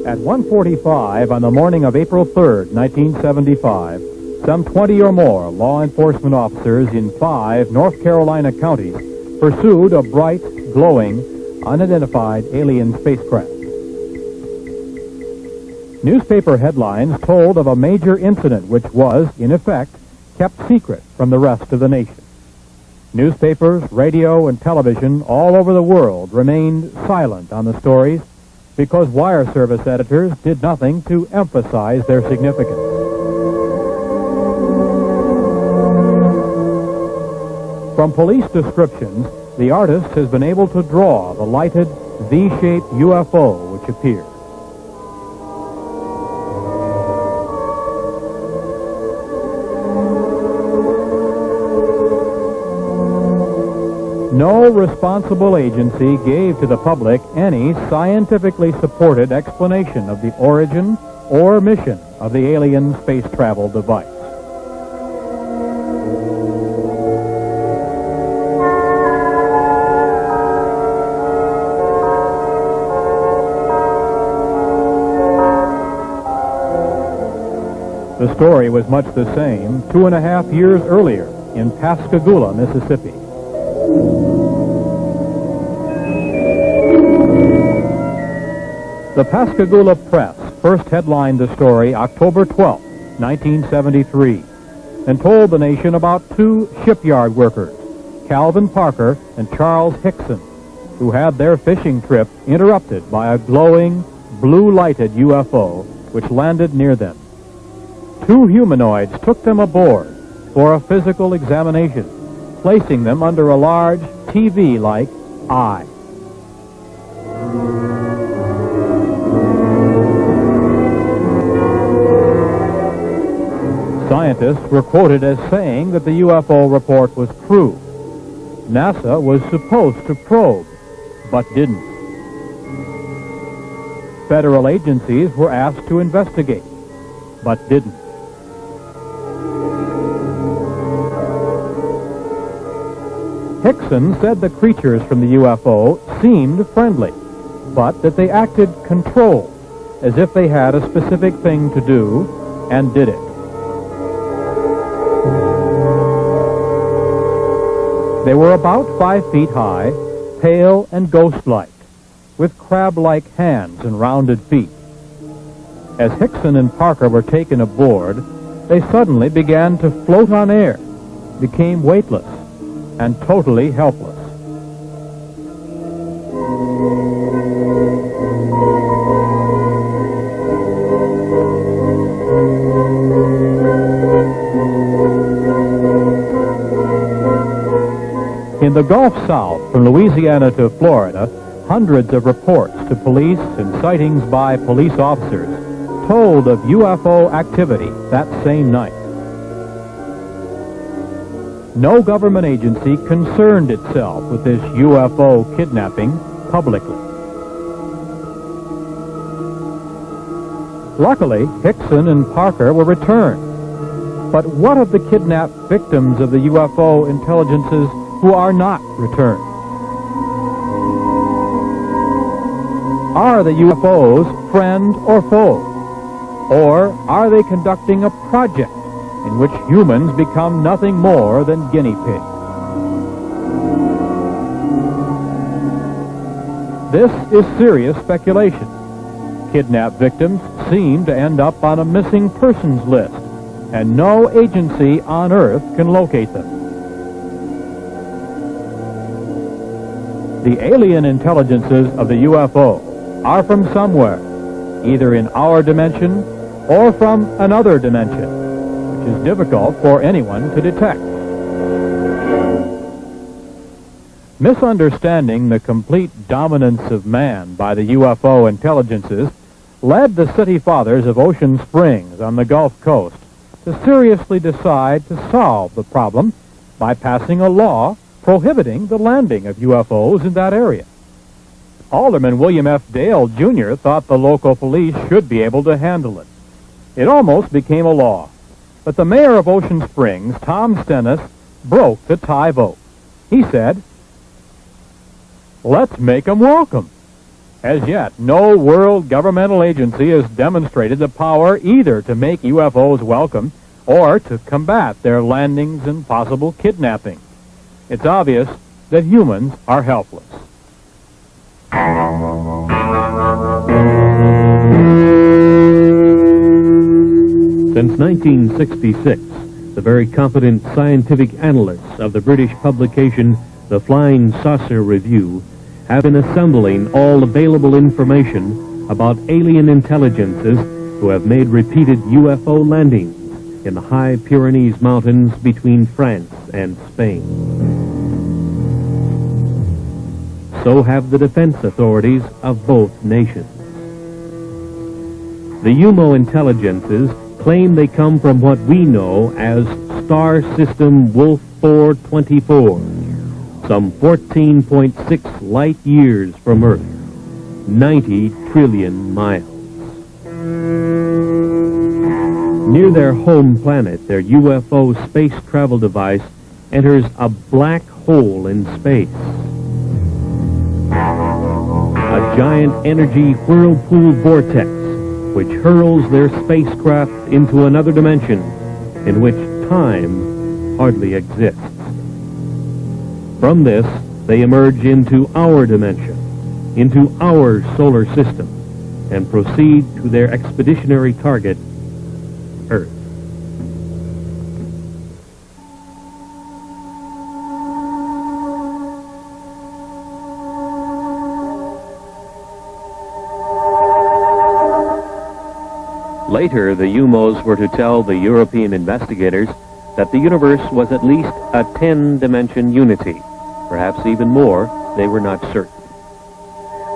At 1:45 on the morning of April 3rd, 1975, some 20 or more law enforcement officers in 5 North Carolina counties pursued a bright, glowing, unidentified alien spacecraft. Newspaper headlines told of a major incident which was, in effect, kept secret from the rest of the nation. Newspapers, radio, and television all over the world remained silent on the stories because wire service editors did nothing to emphasize their significance. From police descriptions, the artist has been able to draw the lighted V-shaped UFO which appeared. No responsible agency gave to the public any scientifically supported explanation of the origin or mission of the alien space travel device. The story was much the same 2.5 years earlier in Pascagoula, Mississippi. The Pascagoula Press first headlined the story October 12, 1973, and told the nation about 2 shipyard workers, Calvin Parker and Charles Hickson, who had their fishing trip interrupted by a glowing, blue-lighted UFO which landed near them. 2 humanoids took them aboard for a physical examination, placing them under a large TV-like eye. Scientists were quoted as saying that the UFO report was true. NASA was supposed to probe, but didn't. Federal agencies were asked to investigate, but didn't. Hickson said the creatures from the UFO seemed friendly, but that they acted controlled, as if they had a specific thing to do, and did it. They were about 5 feet high, pale and ghost-like, with crab-like hands and rounded feet. As Hickson and Parker were taken aboard, they suddenly began to float on air, became weightless, and totally helpless. In the Gulf South, from Louisiana to Florida, hundreds of reports to police and sightings by police officers told of UFO activity that same night. No government agency concerned itself with this UFO kidnapping publicly. Luckily, Hickson and Parker were returned. But what of the kidnapped victims of the UFO intelligences who are not returned? Are the UFOs friend or foe? Or are they conducting a project in which humans become nothing more than guinea pigs? This is serious speculation. Kidnapped victims seem to end up on a missing persons list, and no agency on Earth can locate them. The alien intelligences of the UFO are from somewhere, either in our dimension or from another dimension, which is difficult for anyone to detect. Misunderstanding the complete dominance of man by the UFO intelligences led the city fathers of Ocean Springs on the Gulf Coast to seriously decide to solve the problem by passing a law prohibiting the landing of UFOs in that area. Alderman William F. Dale, Jr. thought the local police should be able to handle it. It almost became a law, but the mayor of Ocean Springs, Tom Stennis, broke the tie vote. He said, "Let's make them welcome." As yet, no world governmental agency has demonstrated the power either to make UFOs welcome or to combat their landings and possible kidnapping. It's obvious that humans are helpless. Since 1966, the very competent scientific analysts of the British publication The Flying Saucer Review have been assembling all available information about alien intelligences who have made repeated UFO landings in the high Pyrenees Mountains between France and Spain. So have the defense authorities of both nations. The UMO intelligences claim they come from what we know as Star System Wolf 424, some 14.6 light years from Earth, 90 trillion miles. Near their home planet, their UFO space travel device enters a black hole in space. A giant energy whirlpool vortex which hurls their spacecraft into another dimension in which time hardly exists. From this, they emerge into our dimension, into our solar system, and proceed to their expeditionary target, Earth. Later, the UMOs were to tell the European investigators that the universe was at least a 10-dimension unity. Perhaps even more, they were not certain.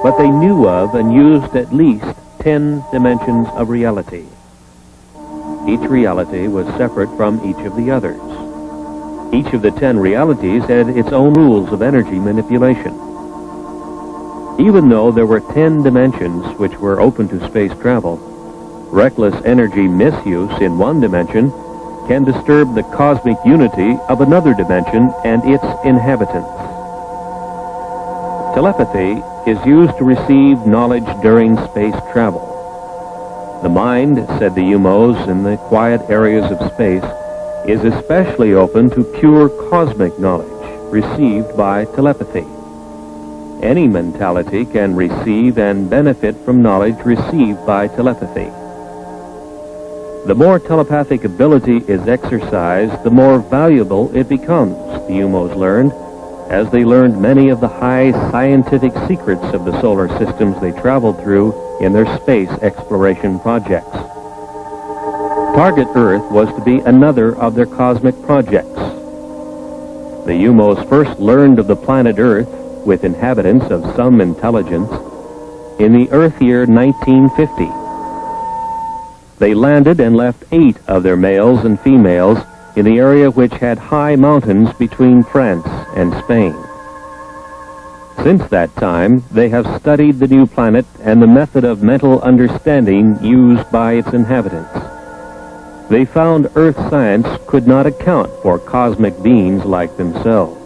But they knew of and used at least 10 dimensions of reality. Each reality was separate from each of the others. Each of the 10 realities had its own rules of energy manipulation. Even though there were 10 dimensions which were open to space travel, reckless energy misuse in one dimension can disturb the cosmic unity of another dimension and its inhabitants. Telepathy is used to receive knowledge during space travel. The mind, said the UMOs in the quiet areas of space, is especially open to pure cosmic knowledge received by telepathy. Any mentality can receive and benefit from knowledge received by telepathy. The more telepathic ability is exercised, the more valuable it becomes, the UMOs learned, as they learned many of the high scientific secrets of the solar systems they traveled through in their space exploration projects. Target Earth was to be another of their cosmic projects. The UMOs first learned of the planet Earth, with inhabitants of some intelligence, in the Earth year 1950. They landed and left 8 of their males and females in the area which had high mountains between France and Spain. Since that time, they have studied the new planet and the method of mental understanding used by its inhabitants. They found Earth science could not account for cosmic beings like themselves.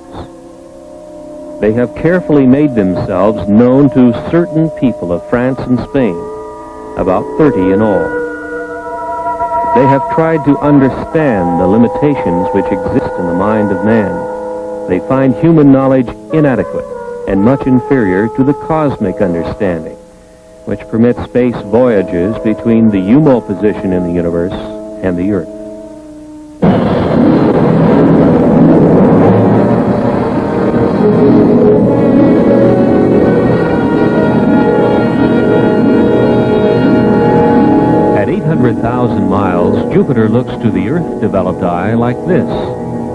They have carefully made themselves known to certain people of France and Spain, about 30 in all. They have tried to understand the limitations which exist in the mind of man. They find human knowledge inadequate and much inferior to the cosmic understanding, which permits space voyages between the UMO position in the universe and the Earth. At 800,000 miles, Jupiter looks to the Earth-developed eye like this.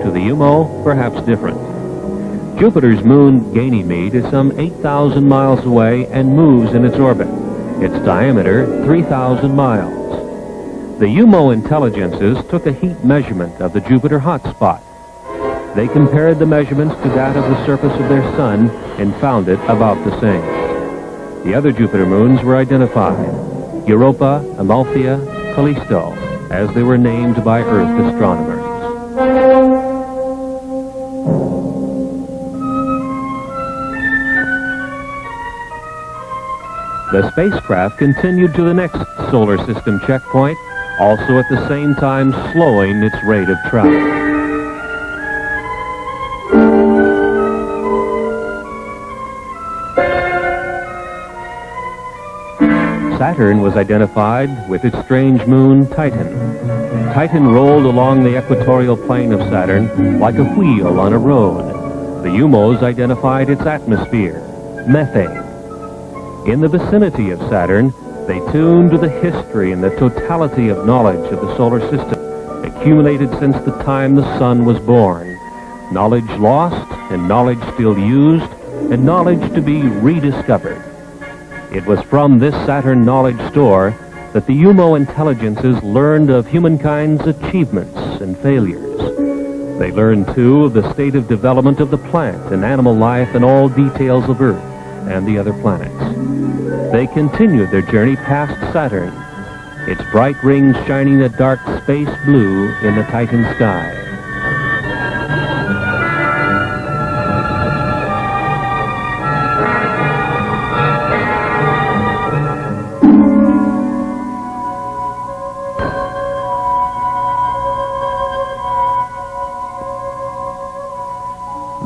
To the UMO, perhaps different. Jupiter's moon, Ganymede, is some 8,000 miles away and moves in its orbit. Its diameter, 3,000 miles. The UMO intelligences took a heat measurement of the Jupiter hotspot. They compared the measurements to that of the surface of their sun and found it about the same. The other Jupiter moons were identified: Europa, Amalthea, Callisto, as they were named by Earth astronomers. The spacecraft continued to the next solar system checkpoint, also at the same time slowing its rate of travel. Saturn was identified with its strange moon, Titan. Titan rolled along the equatorial plane of Saturn like a wheel on a road. The UMOs identified its atmosphere, methane. In the vicinity of Saturn, they tuned to the history and the totality of knowledge of the solar system, accumulated since the time the sun was born. Knowledge lost, and knowledge still used, and knowledge to be rediscovered. It was from this Saturn knowledge store that the UMO intelligences learned of humankind's achievements and failures. They learned, too, of the state of development of the plant and animal life and all details of Earth and the other planets. They continued their journey past Saturn, its bright rings shining a dark space blue in the Titan sky.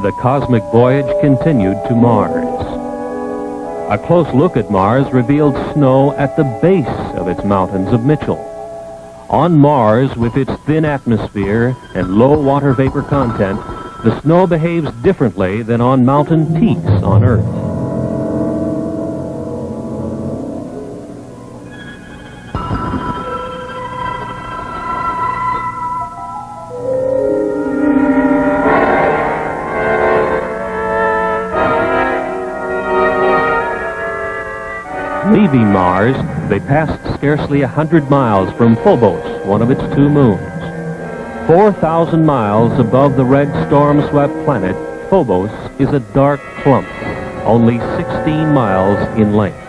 The cosmic voyage continued to Mars. A close look at Mars revealed snow at the base of its mountains of Mitchell. On Mars, with its thin atmosphere and low water vapor content, the snow behaves differently than on mountain peaks on Earth. Leaving Mars, they passed scarcely 100 miles from Phobos, one of its two moons. 4,000 miles above the red storm-swept planet, Phobos is a dark clump, only 16 miles in length.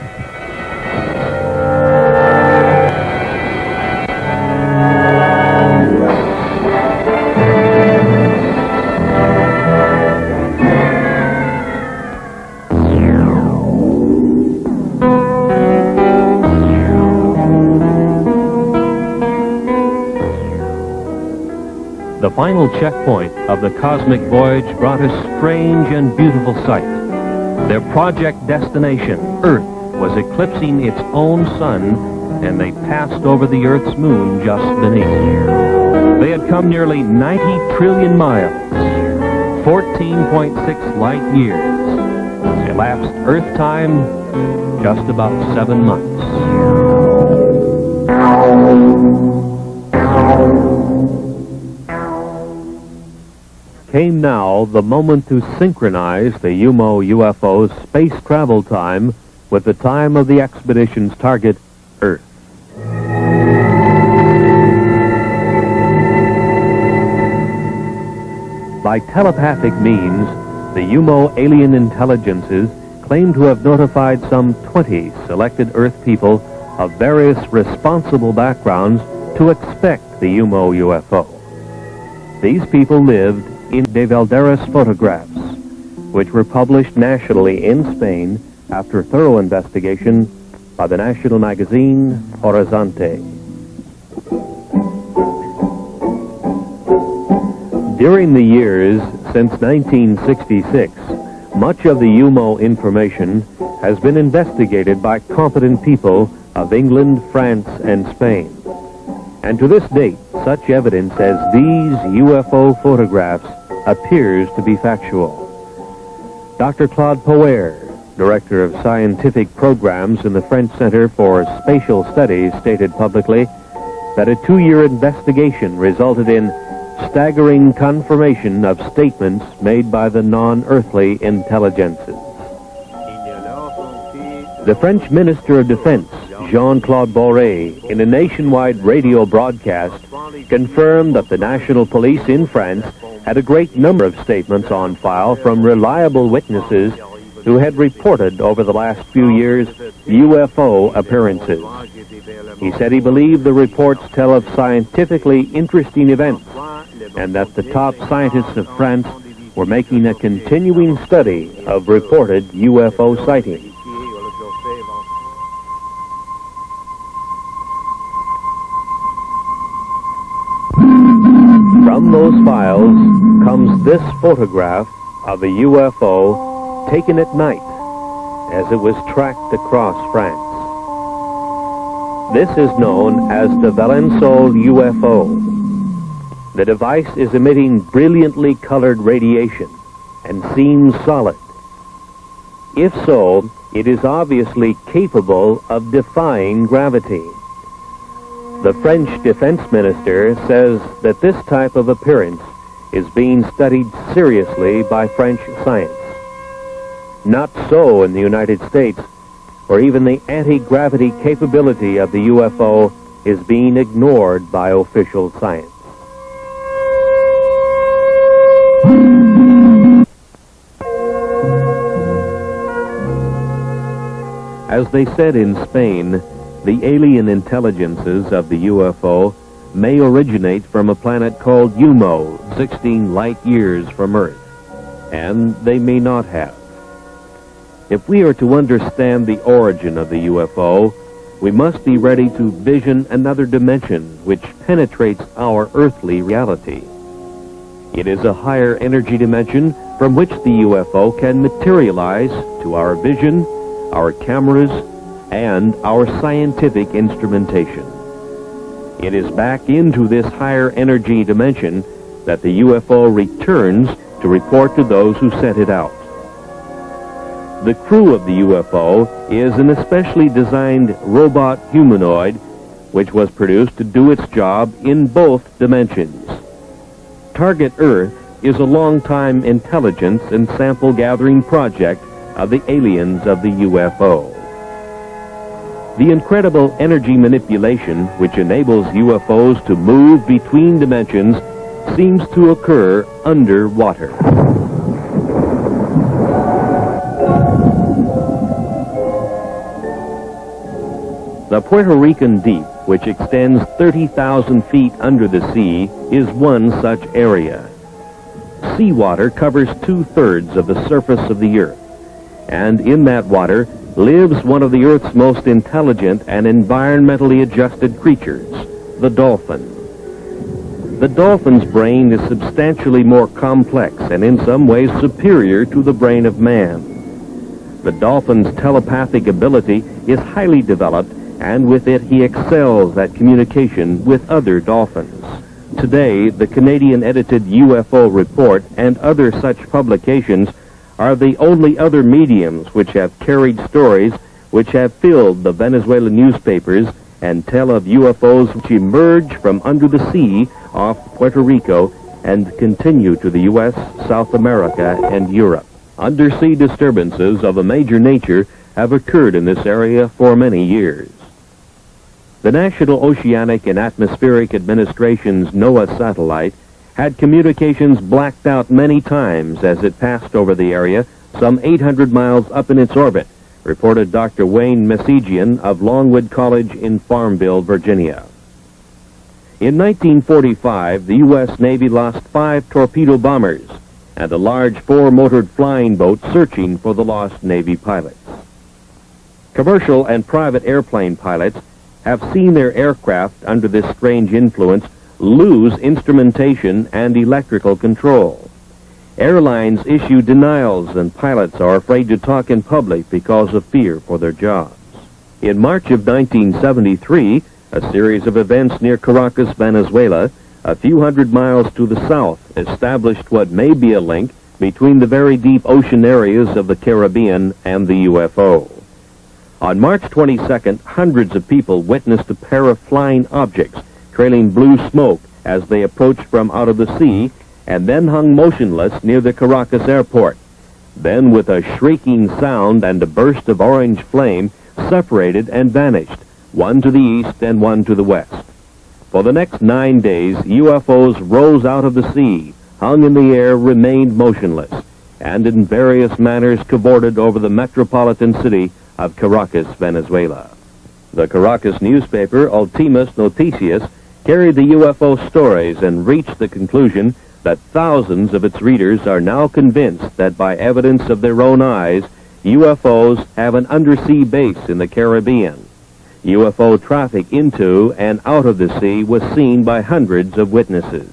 The final checkpoint of the cosmic voyage brought a strange and beautiful sight. Their project destination, Earth, was eclipsing its own sun, and they passed over the Earth's moon just beneath. They had come nearly 90 trillion miles, 14.6 light years. Elapsed Earth time, just about 7 months. Came now the moment to synchronize the UMO UFO's space travel time with the time of the expedition's target, Earth. By telepathic means, the UMO alien intelligences claim to have notified some 20 selected Earth people of various responsible backgrounds to expect the UMO UFO. These people lived in de Valderas photographs, which were published nationally in Spain after thorough investigation by the national magazine Horizonte. During the years since 1966, Much of the UMO information has been investigated by competent people of England, France, and Spain. And to this date, such evidence as these UFO photographs appears to be factual. Dr. Claude Poer, Director of Scientific Programs in the French Center for Spatial Studies, stated publicly that a 2-year investigation resulted in staggering confirmation of statements made by the non-earthly intelligences. The French Minister of Defense, Jean-Claude Boré, in a nationwide radio broadcast, confirmed that the national police in France had a great number of statements on file from reliable witnesses who had reported over the last few years UFO appearances. He said he believed the reports tell of scientifically interesting events and that the top scientists of France were making a continuing study of reported UFO sightings. From those files comes this photograph of a UFO taken at night as it was tracked across France. This is known as the Valençol UFO. The device is emitting brilliantly colored radiation and seems solid. If so, it is obviously capable of defying gravity. The French defense minister says that this type of appearance is being studied seriously by French science. Not so in the United States, where even the anti-gravity capability of the UFO is being ignored by official science. As they said in Spain, the alien intelligences of the UFO may originate from a planet called UMO, 16 light years from Earth, and they may not have. If we are to understand the origin of the UFO, we must be ready to vision another dimension which penetrates our earthly reality. It is a higher energy dimension from which the UFO can materialize to our vision, our cameras, and our scientific instrumentation. It is back into this higher energy dimension that the UFO returns to report to those who sent it out. The crew of the UFO is an especially designed robot humanoid which was produced to do its job in both dimensions. Target Earth is a long-time intelligence and sample gathering project of the aliens of the UFO. The incredible energy manipulation which enables UFOs to move between dimensions seems to occur underwater. The Puerto Rican Deep, which extends 30,000 feet under the sea, is one such area. Seawater covers 2/3 of the surface of the Earth, and in that water lives one of the Earth's most intelligent and environmentally adjusted creatures, the dolphin. The dolphin's brain is substantially more complex and in some ways superior to the brain of man. The dolphin's telepathic ability is highly developed, and with it he excels at communication with other dolphins. Today, the Canadian-edited UFO report and other such publications are the only other mediums which have carried stories which have filled the Venezuelan newspapers and tell of UFOs which emerge from under the sea off Puerto Rico and continue to the U.S., South America, and Europe. Undersea disturbances of a major nature have occurred in this area for many years. The National Oceanic and Atmospheric Administration's NOAA satellite had communications blacked out many times as it passed over the area, some 800 miles up in its orbit, reported Dr. Wayne Messigian of Longwood College in Farmville, Virginia. In 1945, the U.S. Navy lost 5 torpedo bombers and a large 4-motored flying boat searching for the lost Navy pilots. Commercial and private airplane pilots have seen their aircraft under this strange influence lose instrumentation and electrical control. Airlines issue denials and pilots are afraid to talk in public because of fear for their jobs. In March of 1973, a series of events near Caracas, Venezuela, a few hundred miles to the south, established what may be a link between the very deep ocean areas of the Caribbean and the UFO. On March 22nd, hundreds of people witnessed a pair of flying objects trailing blue smoke as they approached from out of the sea and then hung motionless near the Caracas airport. Then, with a shrieking sound and a burst of orange flame, separated and vanished, one to the east and one to the west. For the next 9 days, UFOs rose out of the sea, hung in the air, remained motionless, and in various manners cavorted over the metropolitan city of Caracas, Venezuela. The Caracas newspaper, Ultimas Noticias, carried the UFO stories and reached the conclusion that thousands of its readers are now convinced that by evidence of their own eyes, UFOs have an undersea base in the Caribbean. UFO traffic into and out of the sea was seen by hundreds of witnesses.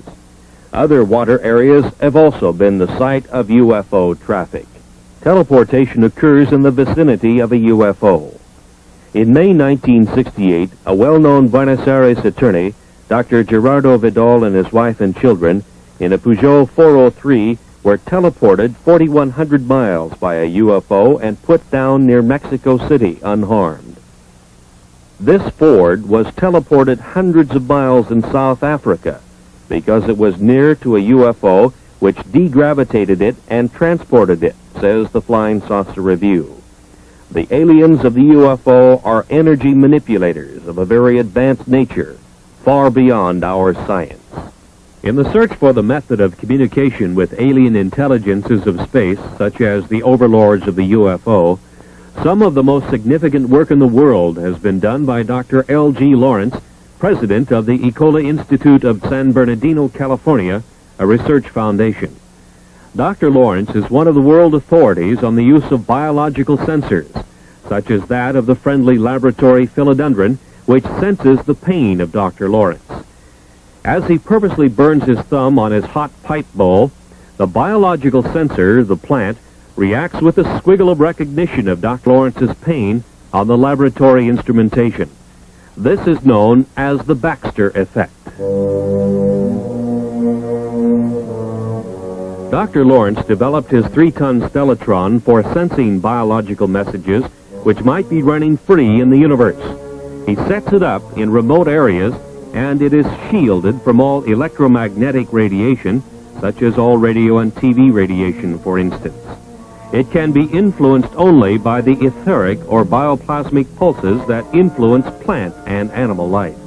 Other water areas have also been the site of UFO traffic. Teleportation occurs in the vicinity of a UFO. In May 1968, a well-known Buenos Aires attorney, Dr. Gerardo Vidal, and his wife and children, in a Peugeot 403, were teleported 4,100 miles by a UFO and put down near Mexico City unharmed. This Ford was teleported hundreds of miles in South Africa because it was near to a UFO which degravitated it and transported it, says the Flying Saucer Review. The aliens of the UFO are energy manipulators of a very advanced nature, far beyond our science. In the search for the method of communication with alien intelligences of space, such as the Overlords of the UFO, some of the most significant work in the world has been done by Dr. L.G. Lawrence, president of the Ecola Institute of San Bernardino, California, a research foundation. Dr. Lawrence is one of the world authorities on the use of biological sensors, such as that of the friendly laboratory philodendron, which senses the pain of Dr. Lawrence. As he purposely burns his thumb on his hot pipe bowl, the biological sensor, the plant, reacts with a squiggle of recognition of Dr. Lawrence's pain on the laboratory instrumentation. This is known as the Baxter effect. Dr. Lawrence developed his 3-ton stellatron for sensing biological messages which might be running free in the universe. He sets it up in remote areas, and it is shielded from all electromagnetic radiation, such as all radio and TV radiation, for instance. It can be influenced only by the etheric or bioplasmic pulses that influence plant and animal life.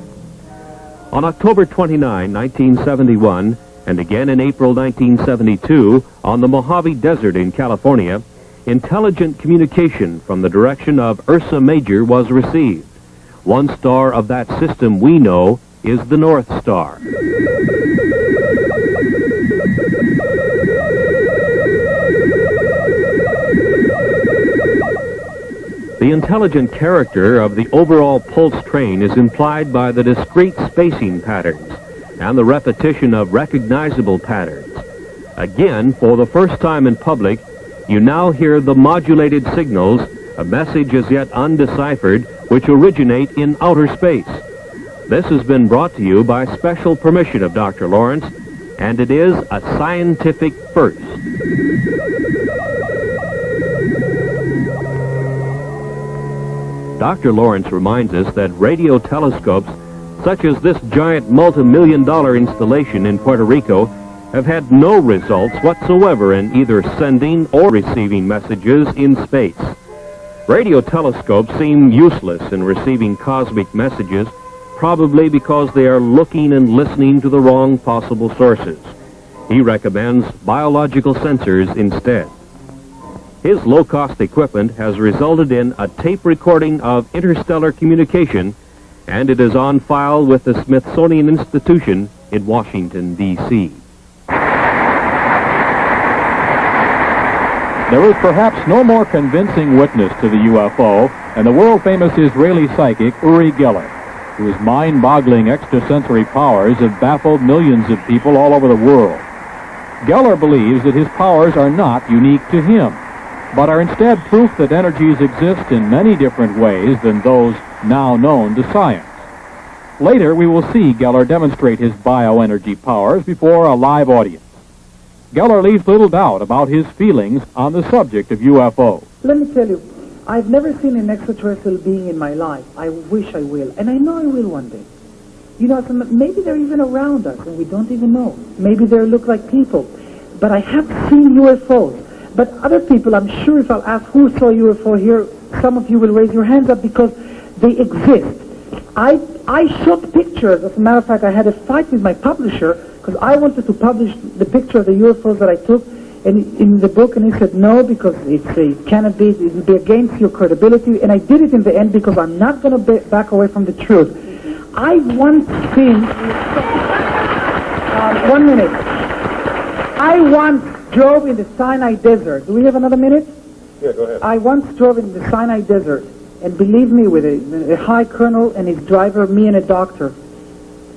On October 29, 1971, and again in April 1972, on the Mojave Desert in California, intelligent communication from the direction of Ursa Major was received. One star of that system we know is the North Star. The intelligent character of the overall pulse train is implied by the discrete spacing patterns and the repetition of recognizable patterns. Again, for the first time in public, you now hear the modulated signals, a message as yet undeciphered, which originate in outer space. This has been brought to you by special permission of Dr. Lawrence, and it is a scientific first. Dr. Lawrence reminds us that radio telescopes, such as this giant multi-million-dollar installation in Puerto Rico, have had no results whatsoever in either sending or receiving messages in space. Radio telescopes seem useless in receiving cosmic messages, probably because they are looking and listening to the wrong possible sources. He recommends biological sensors instead. His low-cost equipment has resulted in a tape recording of interstellar communication, and it is on file with the Smithsonian Institution in Washington, D.C. There is perhaps no more convincing witness to the UFO than the world-famous Israeli psychic Uri Geller, whose mind-boggling extrasensory powers have baffled millions of people all over the world. Geller believes that his powers are not unique to him, but are instead proof that energies exist in many different ways than those now known to science. Later, we will see Geller demonstrate his bioenergy powers before a live audience. Geller leaves little doubt about his feelings on the subject of UFO. Let me tell you, I've never seen an extraterrestrial being in my life. I wish I will, and I know I will one day. You know, maybe they're even around us, and we don't even know. Maybe they look like people. But I have seen UFOs. But other people, I'm sure if I'll ask who saw UFO here, some of you will raise your hands up because they exist. I shot pictures. As a matter of fact, I had a fight with my publisher because I wanted to publish the picture of the UFOs that I took in the book, and he said no because it cannot be, it will be against your credibility. And I did it in the end because I'm not going to back away from the truth. I once seen, 1 minute. I once drove in the Sinai Desert. Do we have another minute? Yeah, go ahead. I once drove in the Sinai Desert, and believe me, with a high colonel and his driver, me and a doctor,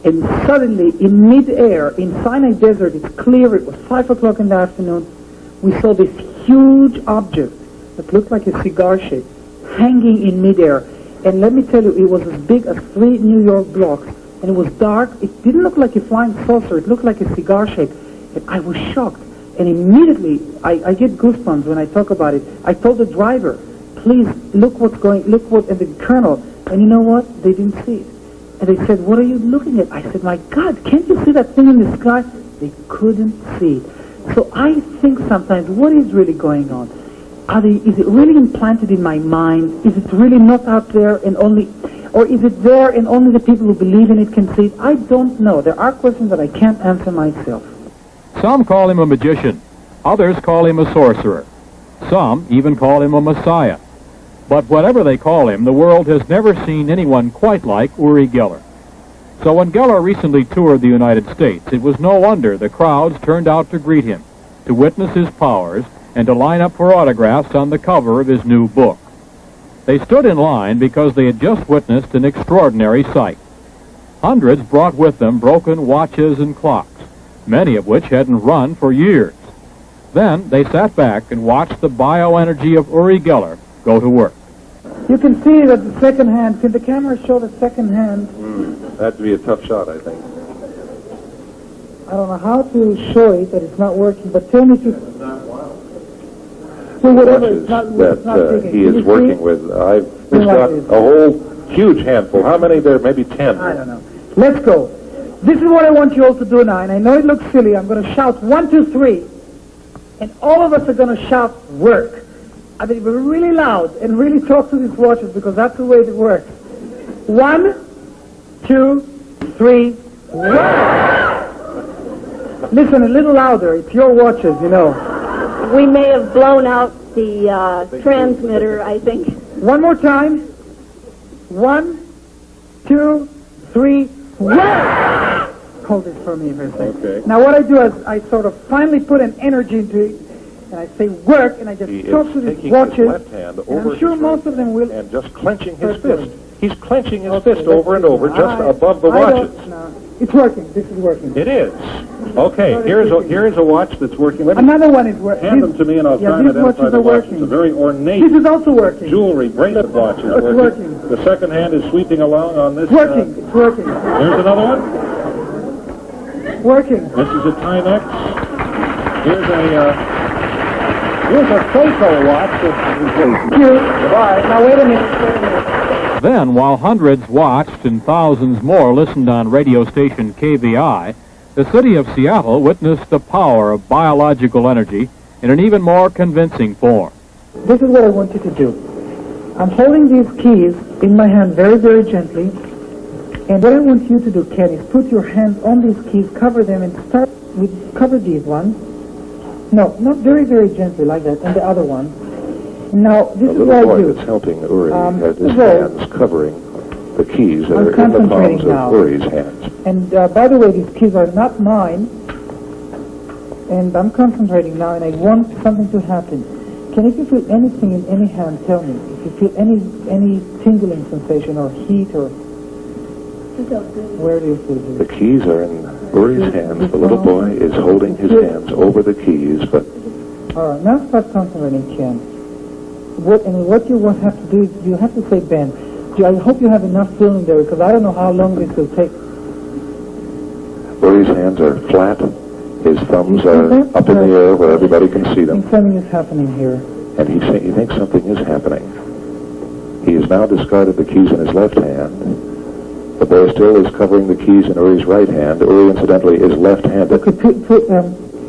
and suddenly, in mid-air, in Sinai Desert, it's clear, it was 5 o'clock in the afternoon, we saw this huge object that looked like a cigar shape, hanging in mid-air. And let me tell you, it was as big as 3 New York blocks, and it was dark. It didn't look like a flying saucer. It looked like a cigar shape. And I was shocked. And immediately, I get goosebumps when I talk about it. I told the driver, please, look what, and the colonel, and you know what? They didn't see it. And they said, what are you looking at? I said, my God, can't you see that thing in the sky? They couldn't see it. So I think sometimes, what is really going on? Is it really implanted in my mind? Is it really not out there and only, or is it there and only the people who believe in it can see it? I don't know. There are questions that I can't answer myself. Some call him a magician. Others call him a sorcerer. Some even call him a messiah. But whatever they call him, the world has never seen anyone quite like Uri Geller. So when Geller recently toured the United States, it was no wonder the crowds turned out to greet him, to witness his powers, and to line up for autographs on the cover of his new book. They stood in line because they had just witnessed an extraordinary sight. Hundreds brought with them broken watches and clocks, many of which hadn't run for years. Then they sat back and watched the bioenergy of Uri Geller go to work. You can see that the second hand, can the camera show the second hand? That'd be a tough shot, I think. I don't know how to show it, that it's not working, but tell me to... Well, whatever, it's not digging. He is working with. He's got a whole huge handful. How many there? Maybe 10. I don't know. Let's go. This is what I want you all to do now, and I know it looks silly. I'm going to shout 1, 2, 3, and all of us are going to shout work. I mean, we're really loud and really talk to these watches because that's the way it works. 1, 2, 3, work! Listen, a little louder. It's your watches, you know. We may have blown out the transmitter, I think. One more time. 1, 2, 3, work! Hold it for me for a second. Okay. Now what I do is I sort of finally put an energy into it, and I say work, and I just talk to these watches. His left hand over I'm sure most of them will. And just clenching his fist. He's clenching his fist over and over, just above the watches. It's working. This is working. It is. Okay, here's a watch that's working. Another one is working. Hand them to me and I'll try and identify the watch. It's a very ornate This is also working. Jewelry bracelet watch is working. The second hand is sweeping along on this. Working. It's working. Here's another one. Working. This is a Timex. Here's a Seiko watch. Goodbye. Now wait a minute. Then, while hundreds watched and thousands more listened on radio station KVI, the city of Seattle witnessed the power of biological energy in an even more convincing form. This is what I want you to do. I'm holding these keys in my hand very, very gently. And what I want you to do, Ken, is put your hands on these keys, cover them, and start with, cover these ones. No, not very, very gently like that, and the other one. Now, this is what I do. The boy that's helping Uri has his hands covering the keys that are in the palms of Uri's hands. And by the way, these keys are not mine. And I'm concentrating now, and I want something to happen. If you feel anything in any hand, tell me. If you feel any tingling sensation or heat or Where do you see The keys are in Uri's hands. The little boy is holding his hands over the keys, but... All right, now start counting any chance. What you will have to do is you have to say, Ben, I hope you have enough feeling there, because I don't know how long this will take. Uri's hands are flat. His thumbs are up in the air where everybody can see them. Something is happening here. And he thinks something is happening. He has now discarded the keys in his left hand. The boy still is covering the keys in Uri's right hand. Uri, incidentally, is left-handed.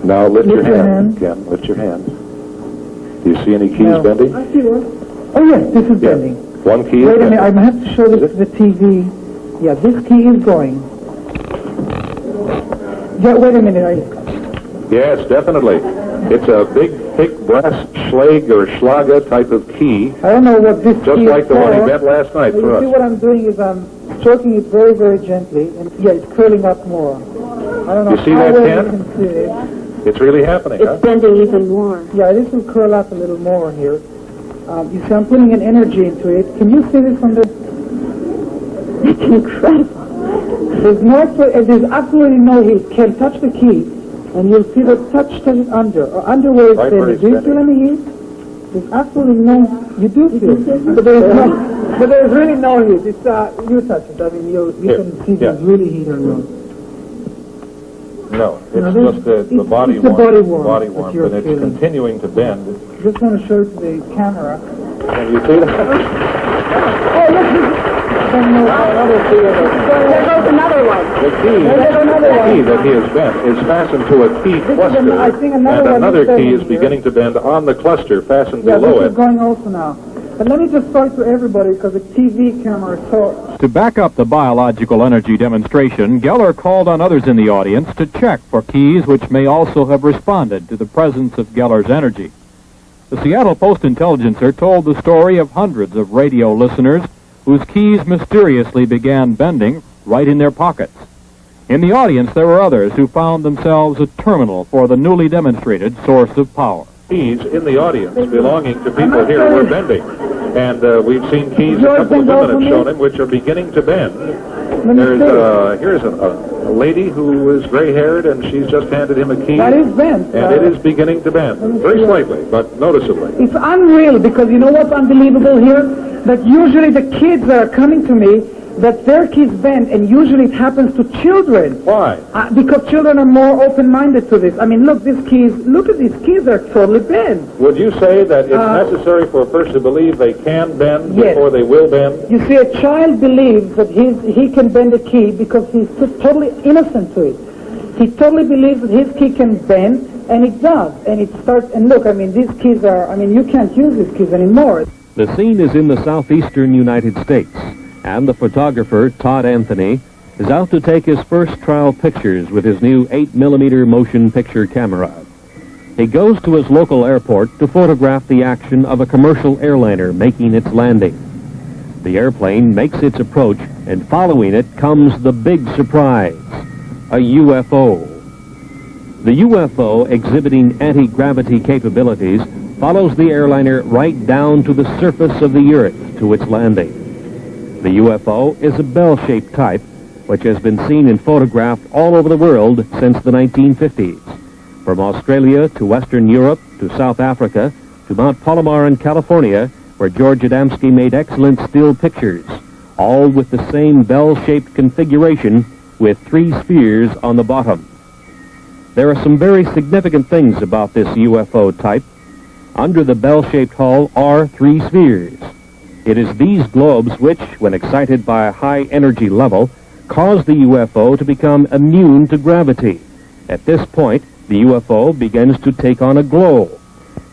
Now lift your hand. Again, lift your hand. Do you see any keys bending? I see one. Oh, yes, this is bending. One key Wait a minute, I have to show this to the TV. Yeah, this key is going. Yeah, wait a minute. Yes, definitely. It's a big, thick brass schlag or schlager type of key. I don't know what this just key like is the one he for. bent last night Well, for you us. see what I'm doing is I'm stroking it very, very gently, and yeah, it's curling up more. I don't know You see how that, well Ken? you can see it. It's really happening, huh? It's bending even more. Yeah, this will curl up a little more here. You see, I'm putting an energy into it. Can you see this from the... It's incredible. There's absolutely no heat. Can touch the key, and you'll see the touch it under, or under where it's Right where bending. it's Do you feel any heat? There's absolutely no... You do feel it. But there's really no heat. It's, you touch it. I mean, you can see there's really heat or no. No, it's just the body it's the warmth. body warmth Body that warmth, you're and it's feeling. continuing to bend. Just want to show it to the camera. Can you see that? Oh, look! There goes another one. The key that he has bent is fastened to a key cluster, I think and another key is here. beginning to bend on the cluster fastened Yeah, below this it. is going also now. But let me just show it to everybody because the TV camera is so... To back up the biological energy demonstration, Geller called on others in the audience to check for keys which may also have responded to the presence of Geller's energy. The Seattle Post-Intelligencer told the story of hundreds of radio listeners whose keys mysteriously began bending right in their pockets. In the audience, there were others who found themselves a terminal for the newly demonstrated source of power. Keys in the audience belonging to people here who are bending. And we've seen keys a couple of women have shown him which are beginning to bend. Here's a lady who is gray-haired, and she's just handed him a key. That is bent. And it is beginning to bend. Very slightly, but noticeably. It's unreal because you know what's unbelievable here? That usually the kids that are coming to me, that their keys bend, and usually it happens to children. Why? Because children are more open-minded to this. I mean, look at these keys are totally bent. Would you say that it's necessary for a person to believe they can bend before they will bend? You see, a child believes that he can bend a key because he's totally innocent to it. He totally believes that his key can bend, and it does. And it starts, and look, I mean, these keys are, I mean, you can't use these keys anymore. The scene is in the southeastern United States, and the photographer, Todd Anthony, is out to take his first trial pictures with his new 8mm motion picture camera. He goes to his local airport to photograph the action of a commercial airliner making its landing. The airplane makes its approach, and following it comes the big surprise, a UFO. The UFO, exhibiting anti-gravity capabilities, follows the airliner right down to the surface of the Earth to its landing. The UFO is a bell-shaped type, which has been seen and photographed all over the world since the 1950s. From Australia to Western Europe to South Africa to Mount Palomar in California, where George Adamski made excellent still pictures, all with the same bell-shaped configuration with 3 spheres on the bottom. There are some very significant things about this UFO type. Under the bell-shaped hull are 3 spheres. It is these globes which, when excited by a high energy level, cause the UFO to become immune to gravity. At this point, the UFO begins to take on a glow.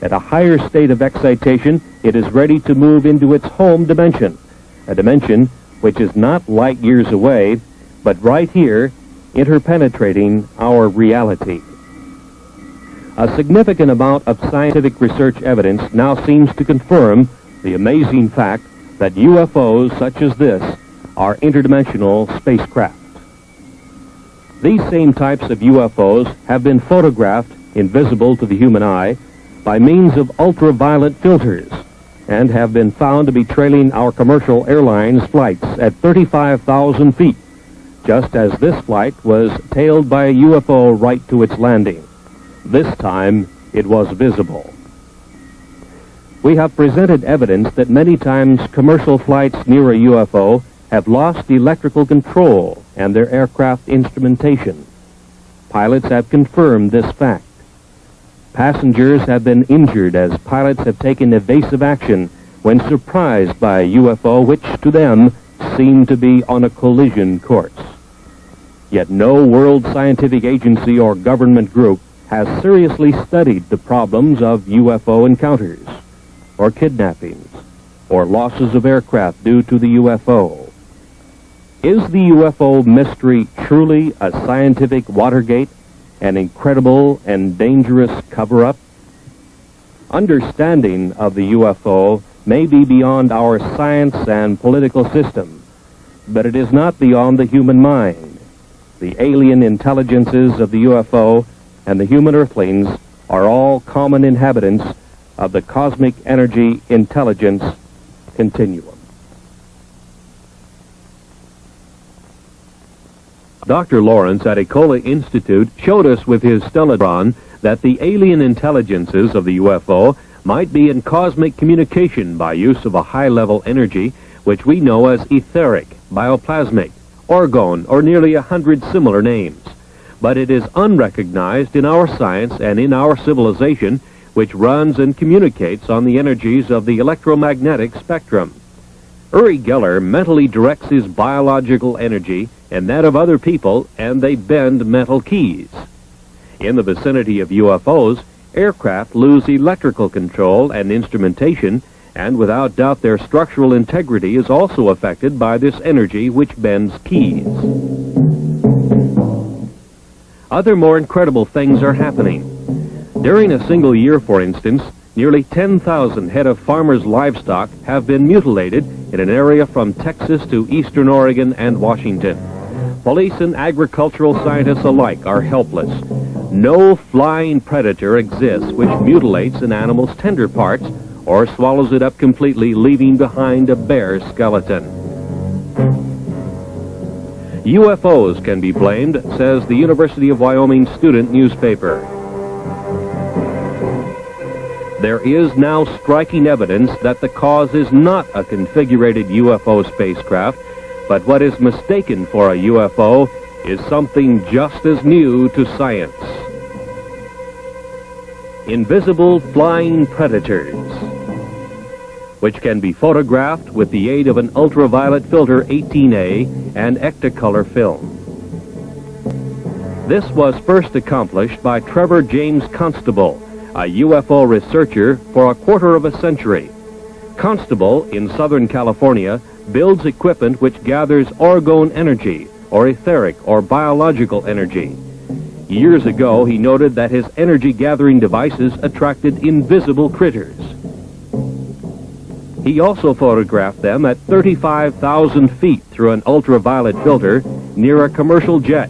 At a higher state of excitation, it is ready to move into its home dimension, a dimension which is not light years away, but right here, interpenetrating our reality. A significant amount of scientific research evidence now seems to confirm the amazing fact that UFOs such as this are interdimensional spacecraft. These same types of UFOs have been photographed, invisible to the human eye, by means of ultraviolet filters, and have been found to be trailing our commercial airlines flights at 35,000 feet just as this flight was tailed by a UFO right to its landing. This time, it was visible. We have presented evidence that many times commercial flights near a UFO have lost electrical control and their aircraft instrumentation. Pilots have confirmed this fact. Passengers have been injured as pilots have taken evasive action when surprised by a UFO which, to them, seemed to be on a collision course. Yet no world scientific agency or government group has seriously studied the problems of UFO encounters, or kidnappings, or losses of aircraft due to the UFO. Is the UFO mystery truly a scientific Watergate, an incredible and dangerous cover-up? Understanding of the UFO may be beyond our science and political system, but it is not beyond the human mind. The alien intelligences of the UFO and the human earthlings are all common inhabitants of the cosmic energy intelligence continuum. Dr. Lawrence at Ecola Institute showed us with his stellatron that the alien intelligences of the UFO might be in cosmic communication by use of a high-level energy which we know as etheric, bioplasmic, orgone, or nearly 100 similar names. But it is unrecognized in our science and in our civilization, which runs and communicates on the energies of the electromagnetic spectrum. Uri Geller mentally directs his biological energy and that of other people, and they bend metal keys. In the vicinity of UFOs, aircraft lose electrical control and instrumentation, and without doubt their structural integrity is also affected by this energy which bends keys. Other more incredible things are happening. During a single year, for instance, nearly 10,000 head of farmers' livestock have been mutilated in an area from Texas to eastern Oregon and Washington. Police and agricultural scientists alike are helpless. No flying predator exists which mutilates an animal's tender parts or swallows it up completely, leaving behind a bare skeleton. UFOs can be blamed, says the University of Wyoming student newspaper. There is now striking evidence that the cause is not a configurated UFO spacecraft, but what is mistaken for a UFO is something just as new to science. Invisible flying predators, which can be photographed with the aid of an ultraviolet filter 18A and Ectacolor film. This was first accomplished by Trevor James Constable, a UFO researcher for a quarter of a century. Constable, in Southern California, builds equipment which gathers orgone energy, or etheric or biological energy. Years ago, he noted that his energy-gathering devices attracted invisible critters. He also photographed them at 35,000 feet through an ultraviolet filter near a commercial jet.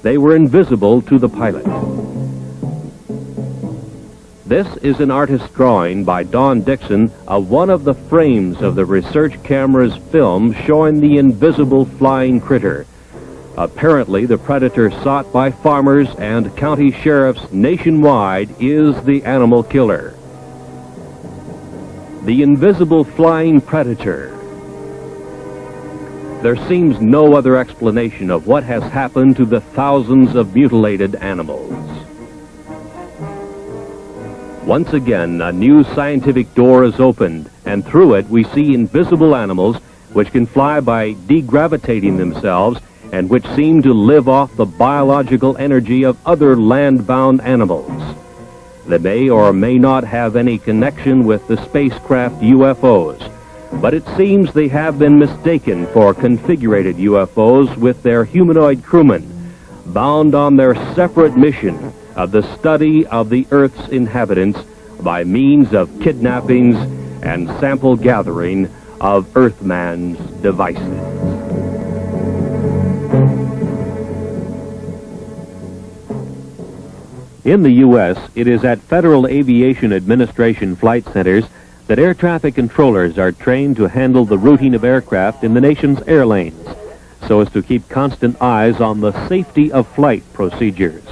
They were invisible to the pilot. This is an artist's drawing by Don Dixon of one of the frames of the research camera's film showing the invisible flying critter. Apparently, the predator sought by farmers and county sheriffs nationwide is the animal killer. The invisible flying predator. There seems no other explanation of what has happened to the thousands of mutilated animals. Once again, a new scientific door is opened, and through it we see invisible animals which can fly by degravitating themselves and which seem to live off the biological energy of other land-bound animals. They may or may not have any connection with the spacecraft UFOs, but it seems they have been mistaken for configurated UFOs with their humanoid crewmen, bound on their separate mission of the study of the Earth's inhabitants by means of kidnappings and sample gathering of Earthman's devices. In the U.S., it is at Federal Aviation Administration flight centers that air traffic controllers are trained to handle the routing of aircraft in the nation's air lanes. so as to keep constant eyes on the safety of flight procedures.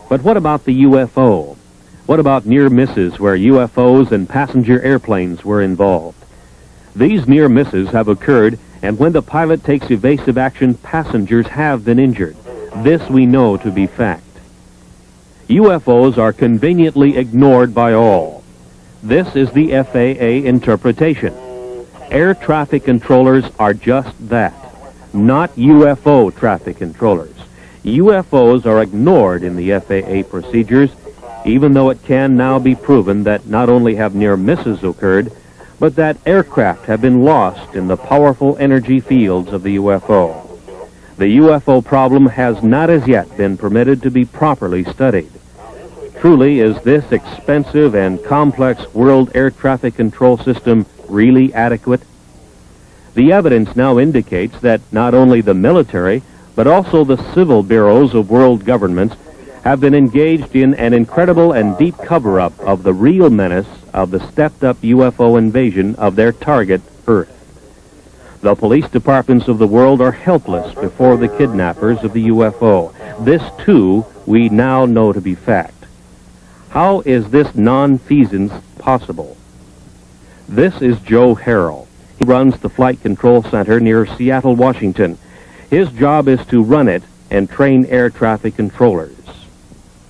But what about the UFO? What about near misses where UFOs and passenger airplanes were involved? These near misses have occurred, and when the pilot takes evasive action, passengers have been injured. This we know to be fact. UFOs are conveniently ignored by all. This is the FAA interpretation. Air traffic controllers are just that, not UFO traffic controllers. UFOs are ignored in the FAA procedures, even though it can now be proven that not only have near misses occurred, but that aircraft have been lost in the powerful energy fields of the UFO. The UFO problem has not as yet been permitted to be properly studied. Truly, is this expensive and complex world air traffic control system really adequate? The evidence now indicates that not only the military, but also the civil bureaus of world governments have been engaged in an incredible and deep cover-up of the real menace of the stepped-up UFO invasion of their target, Earth. The police departments of the world are helpless before the kidnappers of the UFO. This, too, we now know to be fact. How is this nonfeasance possible? This is Joe Harrell. He runs the Flight Control Center near Seattle, Washington. His job is to run it and train air traffic controllers.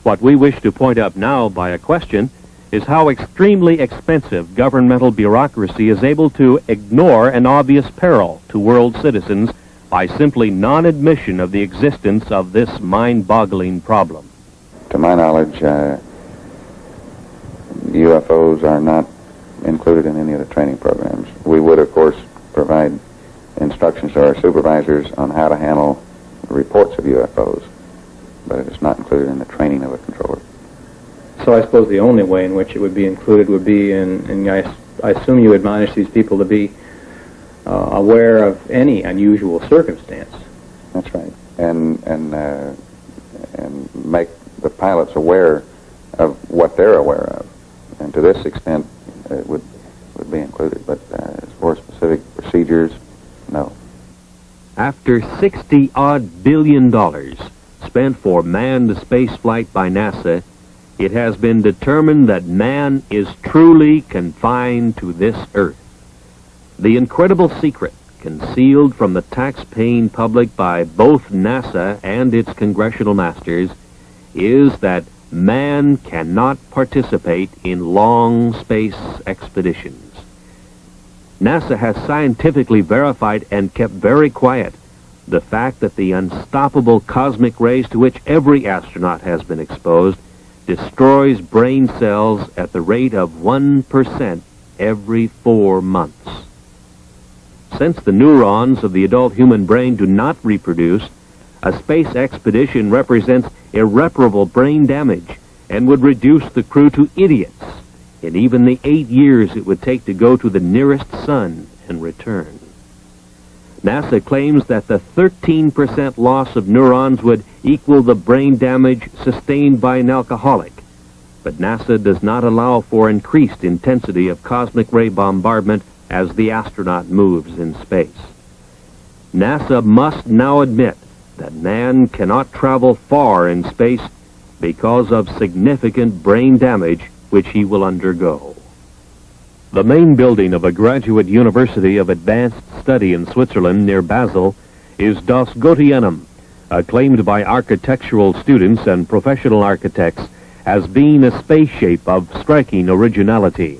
What we wish to point out now by a question is how extremely expensive governmental bureaucracy is able to ignore an obvious peril to world citizens by simply non-admission of the existence of this mind-boggling problem. To my knowledge, UFOs are not included in any of the training programs. We would, of course, provide instructions to our supervisors on how to handle reports of UFOs, but it is not included in the training of a controller. So I suppose the only way in which it would be included would be, and I assume you admonish these people to be aware of any unusual circumstance. That's right, and make the pilots aware of what they're aware of, and to this extent it would be included. But as for specific procedures, no. After $60-odd billion spent for manned spaceflight by NASA, it has been determined that man is truly confined to this Earth. The incredible secret concealed from the tax-paying public by both NASA and its congressional masters is that man cannot participate in long space expeditions. NASA has scientifically verified and kept very quiet the fact that the unstoppable cosmic rays to which every astronaut has been exposed destroys brain cells at the rate of 1% every 4 months. Since the neurons of the adult human brain do not reproduce, a space expedition represents irreparable brain damage and would reduce the crew to idiots in even the 8 years it would take to go to the nearest sun and return. NASA claims that the 13% loss of neurons would equal the brain damage sustained by an alcoholic, but NASA does not allow for increased intensity of cosmic ray bombardment as the astronaut moves in space. NASA must now admit that man cannot travel far in space because of significant brain damage which he will undergo. The main building of a graduate university of advanced study in Switzerland near Basel is Das Goetheanum, acclaimed by architectural students and professional architects as being a space shape of striking originality.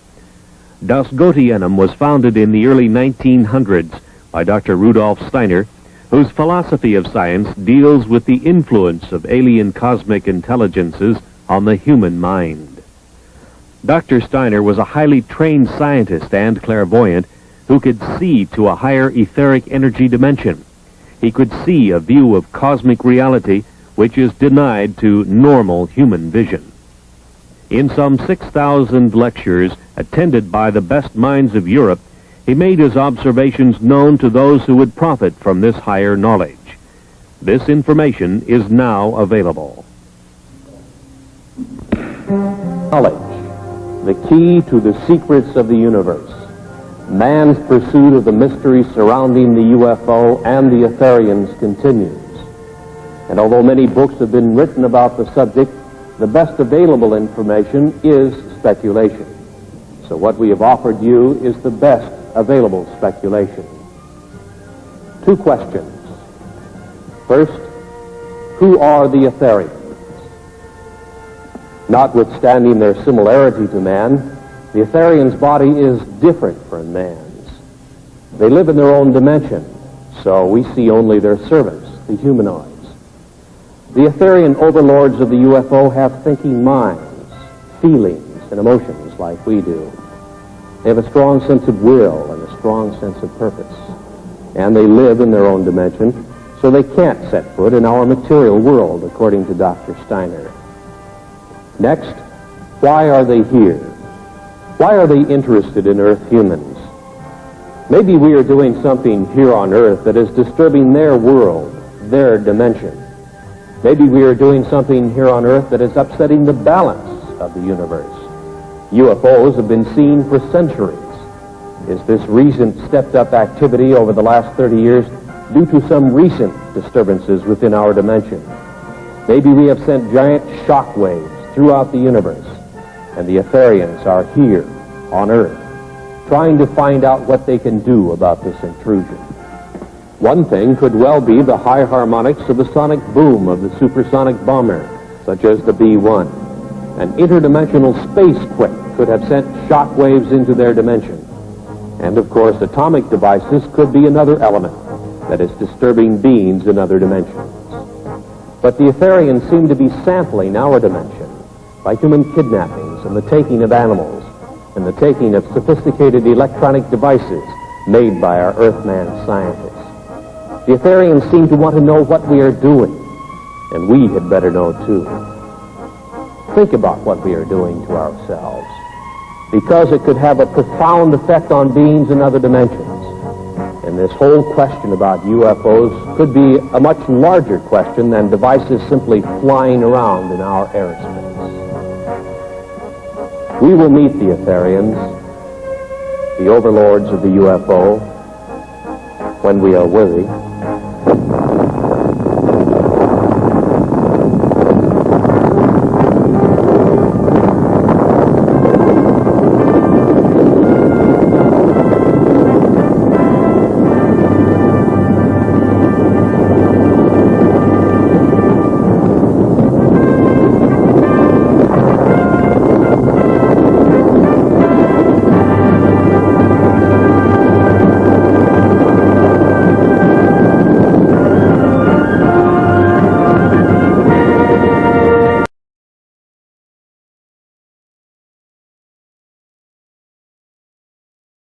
Das Goetheanum was founded in the early 1900s by Dr. Rudolf Steiner, whose philosophy of science deals with the influence of alien cosmic intelligences on the human mind. Dr. Steiner was a highly trained scientist and clairvoyant who could see to a higher etheric energy dimension. He could see a view of cosmic reality which is denied to normal human vision. In some 6,000 lectures attended by the best minds of Europe, he made his observations known to those who would profit from this higher knowledge. This information is now available. Knowledge, the key to the secrets of the universe. Man's pursuit of the mystery surrounding the UFO and the Etherians continues. And although many books have been written about the subject, the best available information is speculation. So what we have offered you is the best available speculation. 2 questions. First, who are the Etherians? Notwithstanding their similarity to man, the Etherians' body is different from man's. They live in their own dimension, so we see only their servants, the humanoids. The Etherian overlords of the UFO have thinking minds, feelings, and emotions like we do. They have a strong sense of will and a strong sense of purpose. And they live in their own dimension, so they can't set foot in our material world, according to Dr. Steiner. Next, why are they here? Why are they interested in Earth humans? Maybe we are doing something here on Earth that is disturbing their world, their dimension. Maybe we are doing something here on Earth that is upsetting the balance of the universe. UFOs have been seen for centuries. Is this recent stepped-up activity over the last 30 years due to some recent disturbances within our dimension? Maybe we have sent giant shock waves throughout the universe, and the Etherians are here on Earth, trying to find out what they can do about this intrusion. One thing could well be the high harmonics of the sonic boom of the supersonic bomber, such as the B-1. An interdimensional space quake could have sent shock waves into their dimension. And of course, atomic devices could be another element that is disturbing beings in other dimensions. But the Etherians seem to be sampling our dimension by human kidnappings and the taking of animals and the taking of sophisticated electronic devices made by our Earthman scientists. The Etherians seem to want to know what we are doing, and we had better know too. Think about what we are doing to ourselves, because it could have a profound effect on beings in other dimensions. And this whole question about UFOs could be a much larger question than devices simply flying around in our airspace. We will meet the Etherians, the overlords of the UFO, when we are worthy.